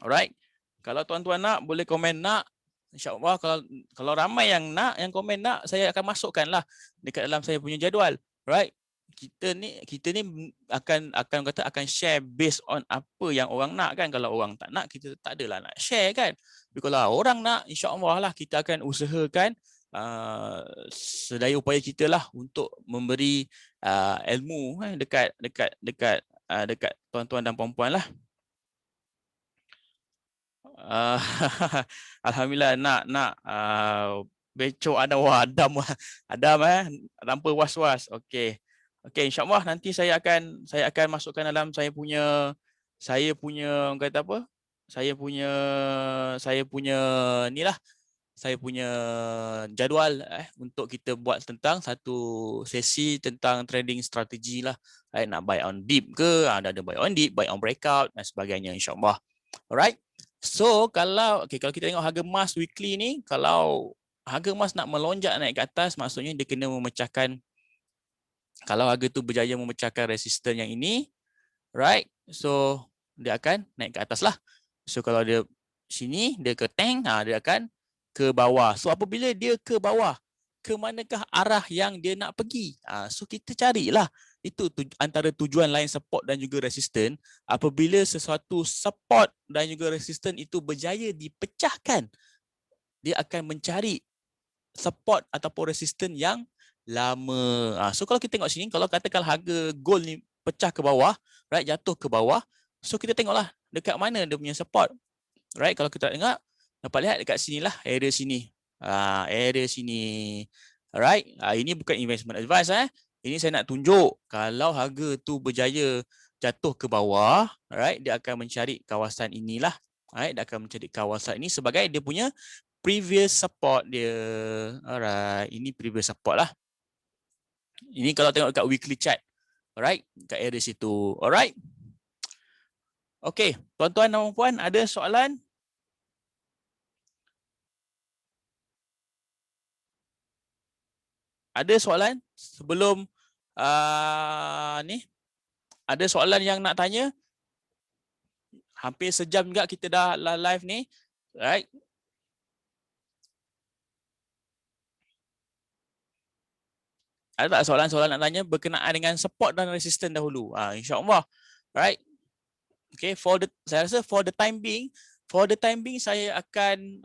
S1: Alright. Kalau tuan-tuan nak, boleh komen nak. InsyaAllah kalau ramai yang nak, yang komen nak, saya akan masukkanlah dekat dalam saya punya jadual. Right? Kita ni akan share based on apa yang orang nak kan. Kalau orang tak nak, kita tak adalah nak share kan. Tapi kalau orang nak, insya-Allah lah kita akan usahakan sedaya upaya kita lah untuk memberi ilmu dekat tuan-tuan dan puan-puan lah. Alhamdulillah nak Beco Adam tanpa was-was. Okey, insya-Allah nanti saya akan masukkan dalam saya punya kata apa? Saya punya inilah, saya punya jadual untuk kita buat tentang satu sesi tentang trading strategi lah. Nak buy on dip ke, ada buy on dip, buy on breakout dan sebagainya, insya-Allah. Alright. So kalau kita tengok harga emas weekly ni, kalau harga emas nak melonjak naik ke atas, maksudnya dia kena memecahkan, kalau harga tu berjaya memecahkan resisten yang ini, right? So dia akan naik ke atas lah. So kalau dia sini, dia ke tank, dia akan ke bawah. So apabila dia ke bawah, ke manakah arah yang dia nak pergi? So kita carilah. Itu antara tujuan line support dan juga resisten. Apabila sesuatu support dan juga resisten itu berjaya dipecahkan, dia akan mencari support ataupun resisten yang lama. So kalau kita tengok sini, kalau katakan harga gold ni pecah ke bawah, right, jatuh ke bawah, so kita tengoklah dekat mana dia punya support. Right, kalau kita tengok, dapat lihat dekat sinilah, area sini. Area sini. Alright, ini bukan investment advice. Ini saya nak tunjuk kalau harga tu berjaya jatuh ke bawah, right, dia akan mencari kawasan inilah. Right, dia akan mencari kawasan ini sebagai dia punya previous support dia. Alright, ini previous support lah. Ini kalau tengok dekat weekly chart. Alright, kat area situ. Alright. Okey, tuan-tuan dan puan, ada soalan? Ada soalan sebelum ni? Ada soalan yang nak tanya? Hampir sejam juga kita dah live ni. Right? Ada tak soalan-soalan nak tanya berkenaan dengan support dan resistance dahulu? InsyaAllah. Right? Okay, saya rasa for the time being saya akan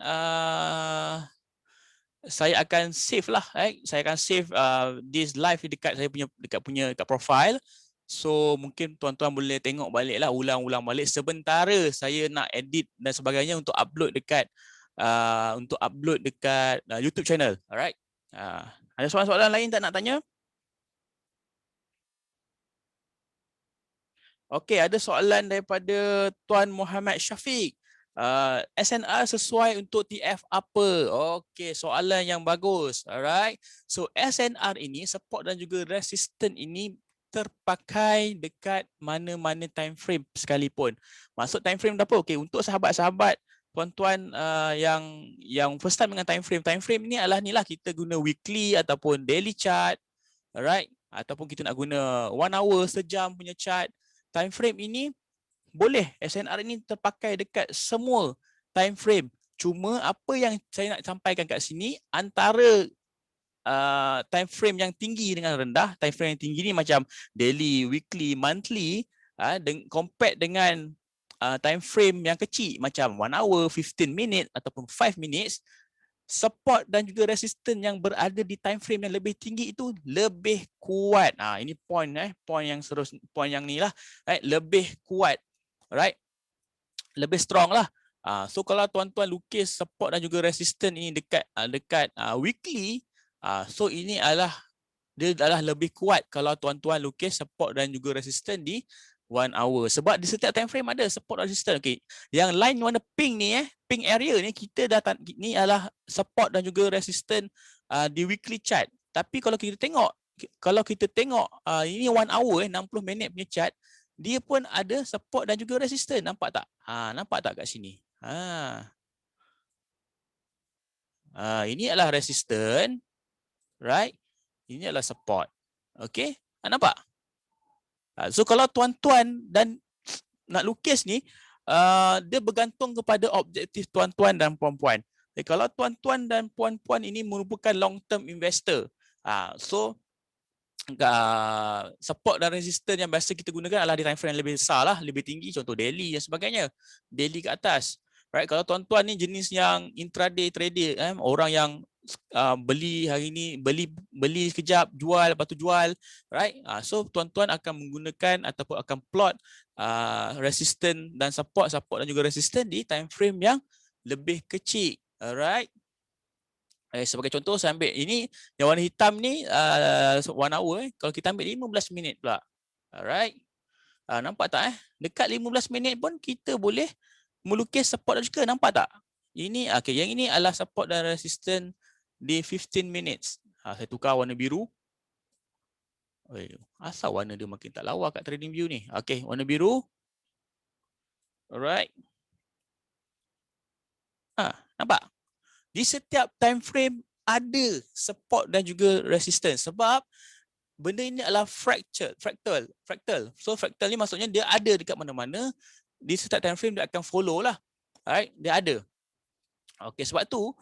S1: save lah, right? Saya akan save this live dekat saya punya dekat profile. So mungkin tuan-tuan boleh tengok balik lah, ulang-ulang balik sementara saya nak edit dan sebagainya untuk upload dekat YouTube channel. Alright. Ada soalan-soalan lain tak nak tanya? Okey, ada soalan daripada Tuan Muhammad Syafiq. SNR sesuai untuk TF apa? Okey, soalan yang bagus. Alright. So SNR ini, support dan juga resistance ini terpakai dekat mana-mana time frame sekalipun. Maksud time frame apa? Okey, untuk sahabat-sahabat tuan-tuan yang first time dengan time frame ni adalah ni lah, kita guna weekly ataupun daily chart. Alright. Ataupun kita nak guna 1 hour, sejam punya chart. Time frame ini boleh, SNR ini terpakai dekat semua time frame. Cuma apa yang saya nak sampaikan kat sini, antara time frame yang tinggi dengan rendah, time frame yang tinggi ni macam daily, weekly, monthly, compare dengan time frame yang kecil macam 1 hour, 15 minit ataupun 5 minutes, support dan juga resistance yang berada di time frame yang lebih tinggi itu lebih kuat. Ini point yang ni lah, right? Lebih kuat, right? Lebih strong lah. So kalau tuan-tuan lukis support dan juga resistance ini dekat weekly, so ini dia adalah lebih kuat kalau tuan-tuan lukis support dan juga resistance di 1 hour. Sebab di setiap time frame ada support dan resistance. Okay. Yang line warna pink ni, pink area ni, kita dah ni adalah support dan juga resistance di weekly chart. Tapi kalau kita tengok ini 1 hour 60 minit punya chart, dia pun ada support dan juga resistance. Nampak tak? Nampak tak kat sini? Ini adalah resistance, right? Ini adalah support. Okay? Nampak? So kalau tuan-tuan dan nak lukis ni, dia bergantung kepada objektif tuan-tuan dan puan-puan. Kalau tuan-tuan dan puan-puan ini merupakan long term investor, so support dan resistance yang biasa kita gunakan adalah di time frame yang lebih besar lah, lebih tinggi, contoh daily dan sebagainya. Daily ke atas. Right? Kalau tuan-tuan ni jenis yang intraday trader, orang yang beli hari ni, beli sekejap, jual, lepas tu jual, right? So tuan-tuan akan menggunakan ataupun akan plot resistance dan support dan juga resistance di time frame yang lebih kecil. Alright. Sebagai contoh saya ambil ini yang warna hitam ni 1 hour, kalau kita ambil 15 minit pula. Alright. Nampak tak Dekat 15 minit pun kita boleh melukis support dan juga, nampak tak? Ini yang ini adalah support dan resistance di 15 minutes. Saya tukar warna biru. Asal warna dia makin tak lawa kat trading view ni. Okey, warna biru. Alright. Nampak? Di setiap time frame ada support dan juga resistance sebab benda ini adalah fractal. So fractal ni maksudnya dia ada dekat mana-mana, di setiap time frame dia akan follow lah. Alright, dia ada. Okey, sebab tu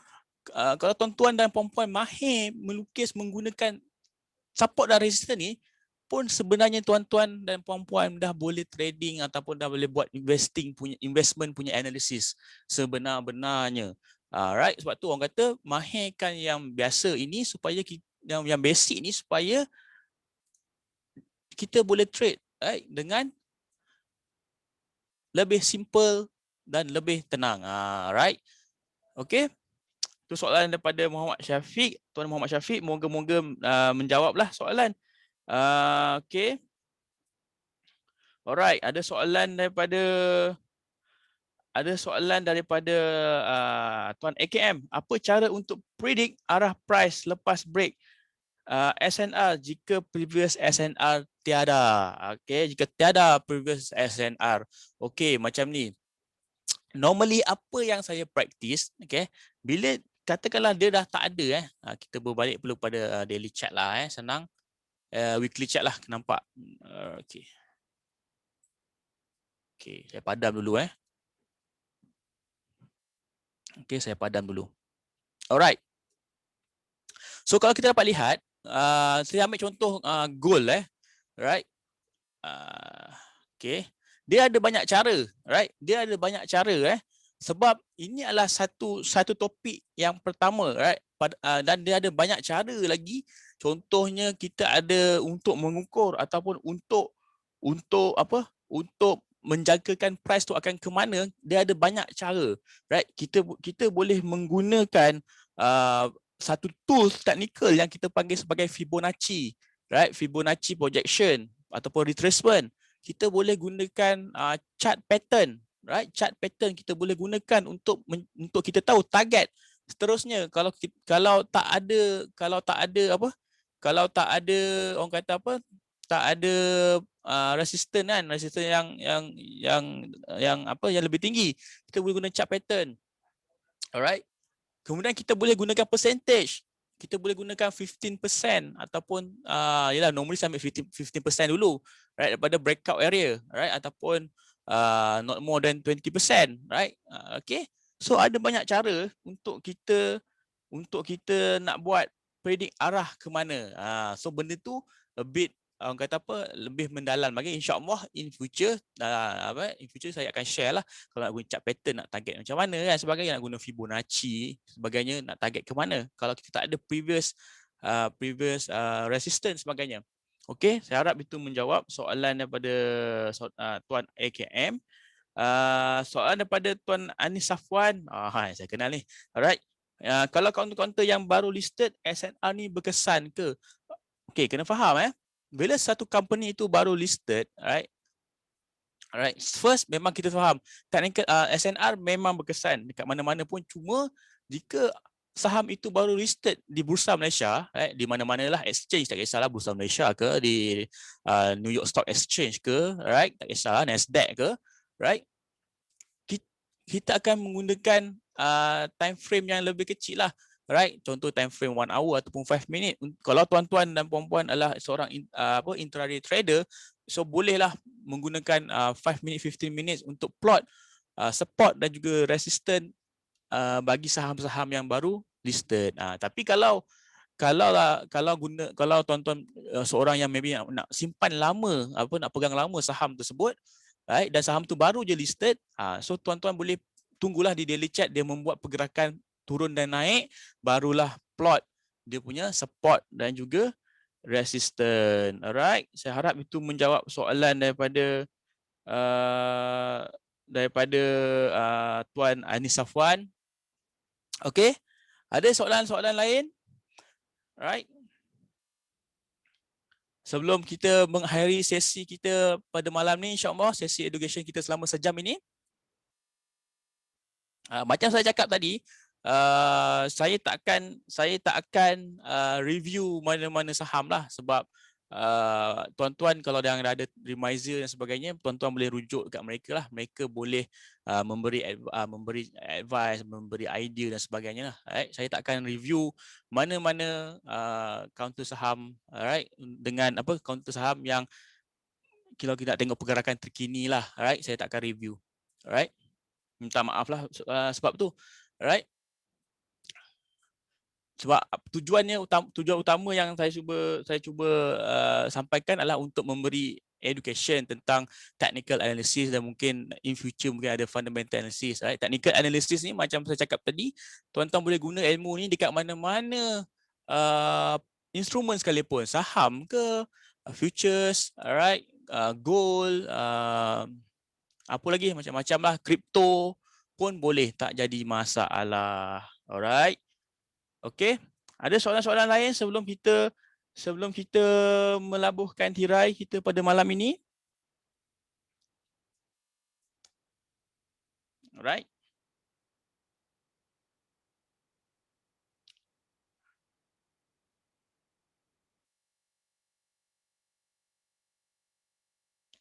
S1: kalau tuan-tuan dan puan-puan mahir melukis menggunakan support dan resistance ni, pun sebenarnya tuan-tuan dan puan-puan dah boleh trading ataupun dah boleh buat investment punya analysis sebenar-benarnya. Right, sebab tu orang kata mahirkan yang biasa ini supaya yang basic ni supaya kita boleh trade, right, dengan lebih simple dan lebih tenang. Right. Okey. Itu soalan daripada Muhammad Syafiq. Tuan Muhammad Syafiq, moga-moga menjawablah soalan. Okey. Alright, ada soalan daripada Tuan AKM. Apa cara untuk predict arah price lepas break SNR jika previous SNR tiada. Okey, jika tiada previous SNR. Okey, macam ni. Normally apa yang saya practice, okey, bila katakanlah dia dah tak ada kita berbalik perlu pada daily chat lah senang. Weekly chat lah nampak. Okey. Okey, saya padam dulu Okey, saya padam dulu. Alright. So kalau kita dapat lihat, saya ambil contoh goal right? Okay. Dia ada banyak cara, right? Dia ada banyak cara sebab ini adalah satu topik yang pertama, right? Dan dia ada banyak cara lagi. Contohnya kita ada untuk mengukur ataupun untuk apa? Untuk menjagakan price tu akan ke mana, dia ada banyak cara, right? Kita boleh menggunakan satu tools teknikal yang kita panggil sebagai Fibonacci, right? Fibonacci projection ataupun retracement. Kita boleh gunakan chart pattern, right? Chart pattern kita boleh gunakan untuk kita tahu target. Seterusnya kalau tak ada apa? Kalau tak ada orang kata apa? Tak ada resistance kan, resistance yang apa yang lebih tinggi. Kita boleh guna chart pattern. Alright. Kemudian kita boleh gunakan percentage. Kita boleh gunakan 15% ataupun yalah normally sampai 15% dulu, right, daripada breakout area, right, ataupun not more than 20%, right. Okay. So ada banyak cara untuk kita nak buat predict arah ke mana. So benda tu a bit orang kata apa, lebih mendalam lagi. InsyaAllah in future saya akan share lah kalau nak guna chart pattern nak target macam mana kan, sebagainya, nak guna Fibonacci sebagainya, nak target ke mana kalau kita tak ada previous resistance sebagainya. Okey, saya harap itu menjawab soalan daripada Tuan AKM. Soalan daripada Tuan Anis Safwan, saya kenal ni. Alright. Kalau kaunter-kaunter yang baru listed SNR ni berkesan ke? Okey, kena faham bila satu company itu baru listed, right? Alright, first memang kita faham technical SNR memang berkesan dekat mana-mana pun, cuma jika saham itu baru listed di Bursa Malaysia, right, di mana-manalah exchange, tak kisahlah Bursa Malaysia ke, di New York Stock Exchange ke, right, tak kisahlah Nasdaq ke, right, kita akan menggunakan time frame yang lebih kecil lah. Right, contoh time frame 1 hour ataupun 5 minit. Kalau tuan-tuan dan puan-puan adalah seorang intraday trader, so bolehlah menggunakan 5 minit, 15 minutes untuk plot support dan juga resistance bagi saham-saham yang baru listed. Tapi kalau tuan-tuan seorang yang maybe nak simpan lama, nak pegang lama saham tersebut, right, dan saham tu baru je listed, so tuan-tuan boleh tunggulah di daily chart dia membuat pergerakan turun dan naik, barulah plot dia punya support dan juga resistance. Alright, saya harap itu menjawab soalan daripada Tuan Anis Safwan. Okey, ada soalan-soalan lain? Alright. Sebelum kita mengakhiri sesi kita pada malam ni, insya-Allah sesi education kita selama sejam ini, macam saya cakap tadi, saya tak akan review mana-mana saham lah, sebab tuan-tuan kalau yang ada remiser dan sebagainya, tuan-tuan boleh rujuk dekat mereka lah. Mereka boleh memberi advice, memberi idea dan sebagainya lah. Right? Saya tak akan review mana-mana counter saham, right, dengan counter saham yang kalau kita nak tengok pergerakan terkini lah, right, saya tak akan review. Alright, minta maaf lah sebab tu. Alright, sebab tujuan utama yang saya cuba sampaikan adalah untuk memberi education tentang technical analysis, dan mungkin in future mungkin ada fundamental analysis. Right? Technical analysis ni macam saya cakap tadi, tuan-tuan boleh guna ilmu ni dekat mana-mana instrumen sekalipun, saham ke, futures, alright, gold, apa lagi macam-macam lah, kripto pun boleh, tak jadi masalah. Alright. Okey, ada soalan-soalan lain sebelum kita melabuhkan tirai kita pada malam ini? Alright.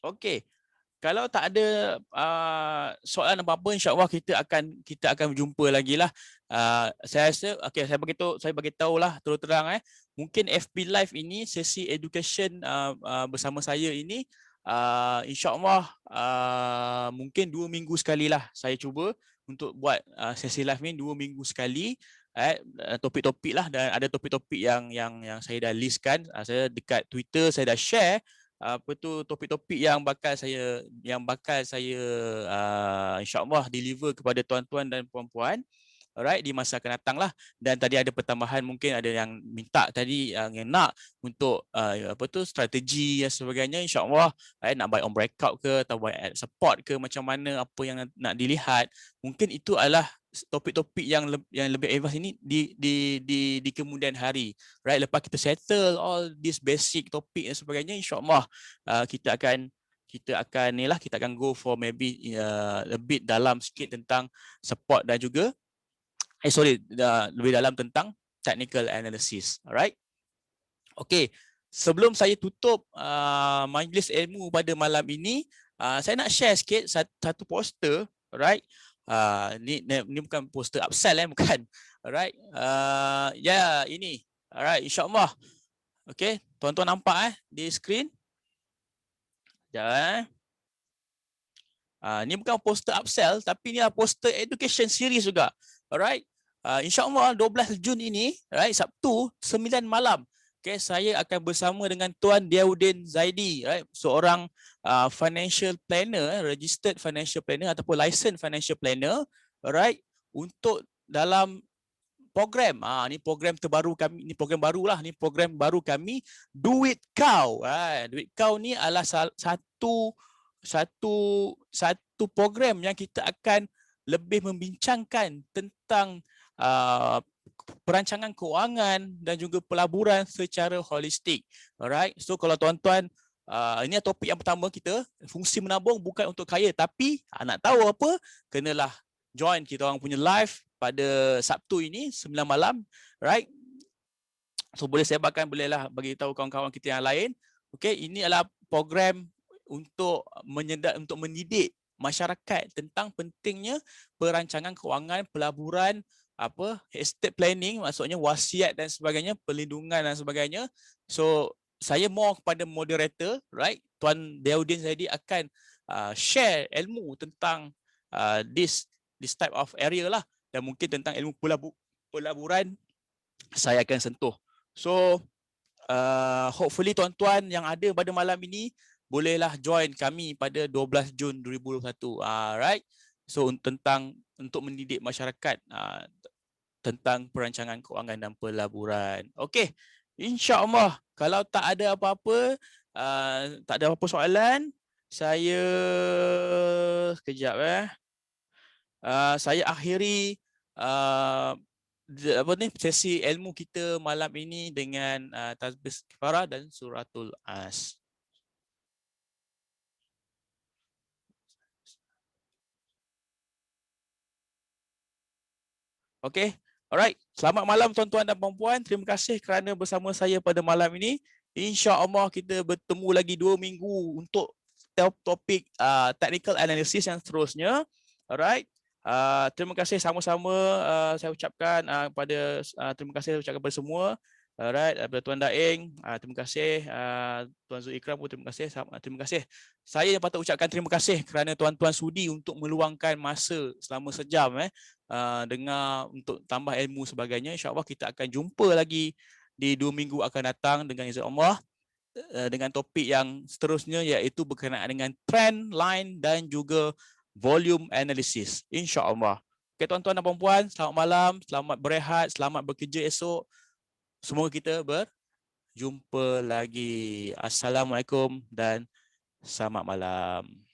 S1: Okey. Kalau tak ada soalan apa-apa, insya-Allah kita akan berjumpa lagi lah. Saya rasa okey, saya bagi tahulah terus terang mungkin FB Live ini sesi education bersama saya ini insya-Allah mungkin 2 minggu sekali lah saya cuba untuk buat sesi live ni 2 minggu sekali. Topik-topik lah, dan ada topik-topik yang saya dah listkan. Saya dekat Twitter saya dah share apa tu topik-topik yang bakal saya insya-Allah deliver kepada tuan-tuan dan puan-puan, alright, di masa akan datang lah. Dan tadi ada pertambahan, mungkin ada yang minta tadi yang nak untuk apa tu strategi dan sebagainya, insya-Allah nak buy on breakout ke atau buy at support ke, macam mana apa yang nak dilihat, mungkin itu adalah topik-topik yang lebih advance ini di kemudian hari, right? Lepas kita settle all this basic topik dan sebagainya, insya-Allah kita akan go for maybe a bit dalam sikit tentang support dan juga lebih dalam tentang technical analysis, alright? Okay, sebelum saya tutup majlis ilmu pada malam ini, saya nak share sikit satu poster, alright? Ni bukan poster upsell bukan. Alright. Ini. Alright, insya-Allah. Okey, tuan-tuan nampak di skrin? Sekejap ni bukan poster upsell, tapi ni adalah poster education series juga. Alright. Insya-Allah 12 Jun ini, right, Sabtu 9 malam. Okay, saya akan bersama dengan Tuan Diaudin Zaidi, right, seorang financial planner, registered financial planner ataupun licensed financial planner, alright, untuk dalam program. Ni program terbaru kami, ni program barulah, ni program baru kami, Duit Kau. Duit Kau ni adalah satu program yang kita akan lebih membincangkan tentang perancangan kewangan dan juga pelaburan secara holistik. Alright. So kalau tuan-tuan ini topik yang pertama kita, fungsi menabung bukan untuk kaya, tapi nak tahu apa, kenalah join kita orang punya live pada Sabtu ini 9 malam, right? So boleh bolehlah bagi tahu kawan-kawan kita yang lain. Okey, ini adalah program untuk mendidik masyarakat tentang pentingnya perancangan kewangan, pelaburan, estate planning, maksudnya wasiat dan sebagainya, perlindungan dan sebagainya. So saya more kepada moderator, right? Tuan Diaudin Zaidi akan share ilmu tentang this type of area lah, dan mungkin tentang ilmu pelaburan saya akan sentuh. So hopefully tuan-tuan yang ada pada malam ini bolehlah join kami pada 12 Jun 2021. Right? So untuk mendidik masyarakat tentang perancangan kewangan dan pelaburan. Okey. InsyaAllah kalau tak ada apa-apa, soalan, saya sekejap saya akhiri sesi ilmu kita malam ini dengan tasbih kifarah dan suratul as. Okey. Alright. Selamat malam tuan-tuan dan puan-puan. Terima kasih kerana bersama saya pada malam ini. InsyaAllah kita bertemu lagi 2 minggu untuk topik technical analysis yang seterusnya. Alright. Terima kasih sama-sama saya ucapkan terima kasih saya ucapkan kepada semua. Alright, kepada Tuan Daeng, terima kasih. Tuan Zul Ikram pun terima kasih. Terima kasih. Saya yang patut ucapkan terima kasih kerana tuan-tuan sudi untuk meluangkan masa selama sejam dengar untuk tambah ilmu sebagainya. InsyaAllah kita akan jumpa lagi di 2 minggu akan datang dengan izin Allah dengan topik yang seterusnya, iaitu berkenaan dengan trend line dan juga volume analysis, insya-Allah. Okay, tuan-tuan dan puan-puan, selamat malam, selamat berehat, selamat bekerja esok. Semoga kita berjumpa lagi. Assalamualaikum dan selamat malam.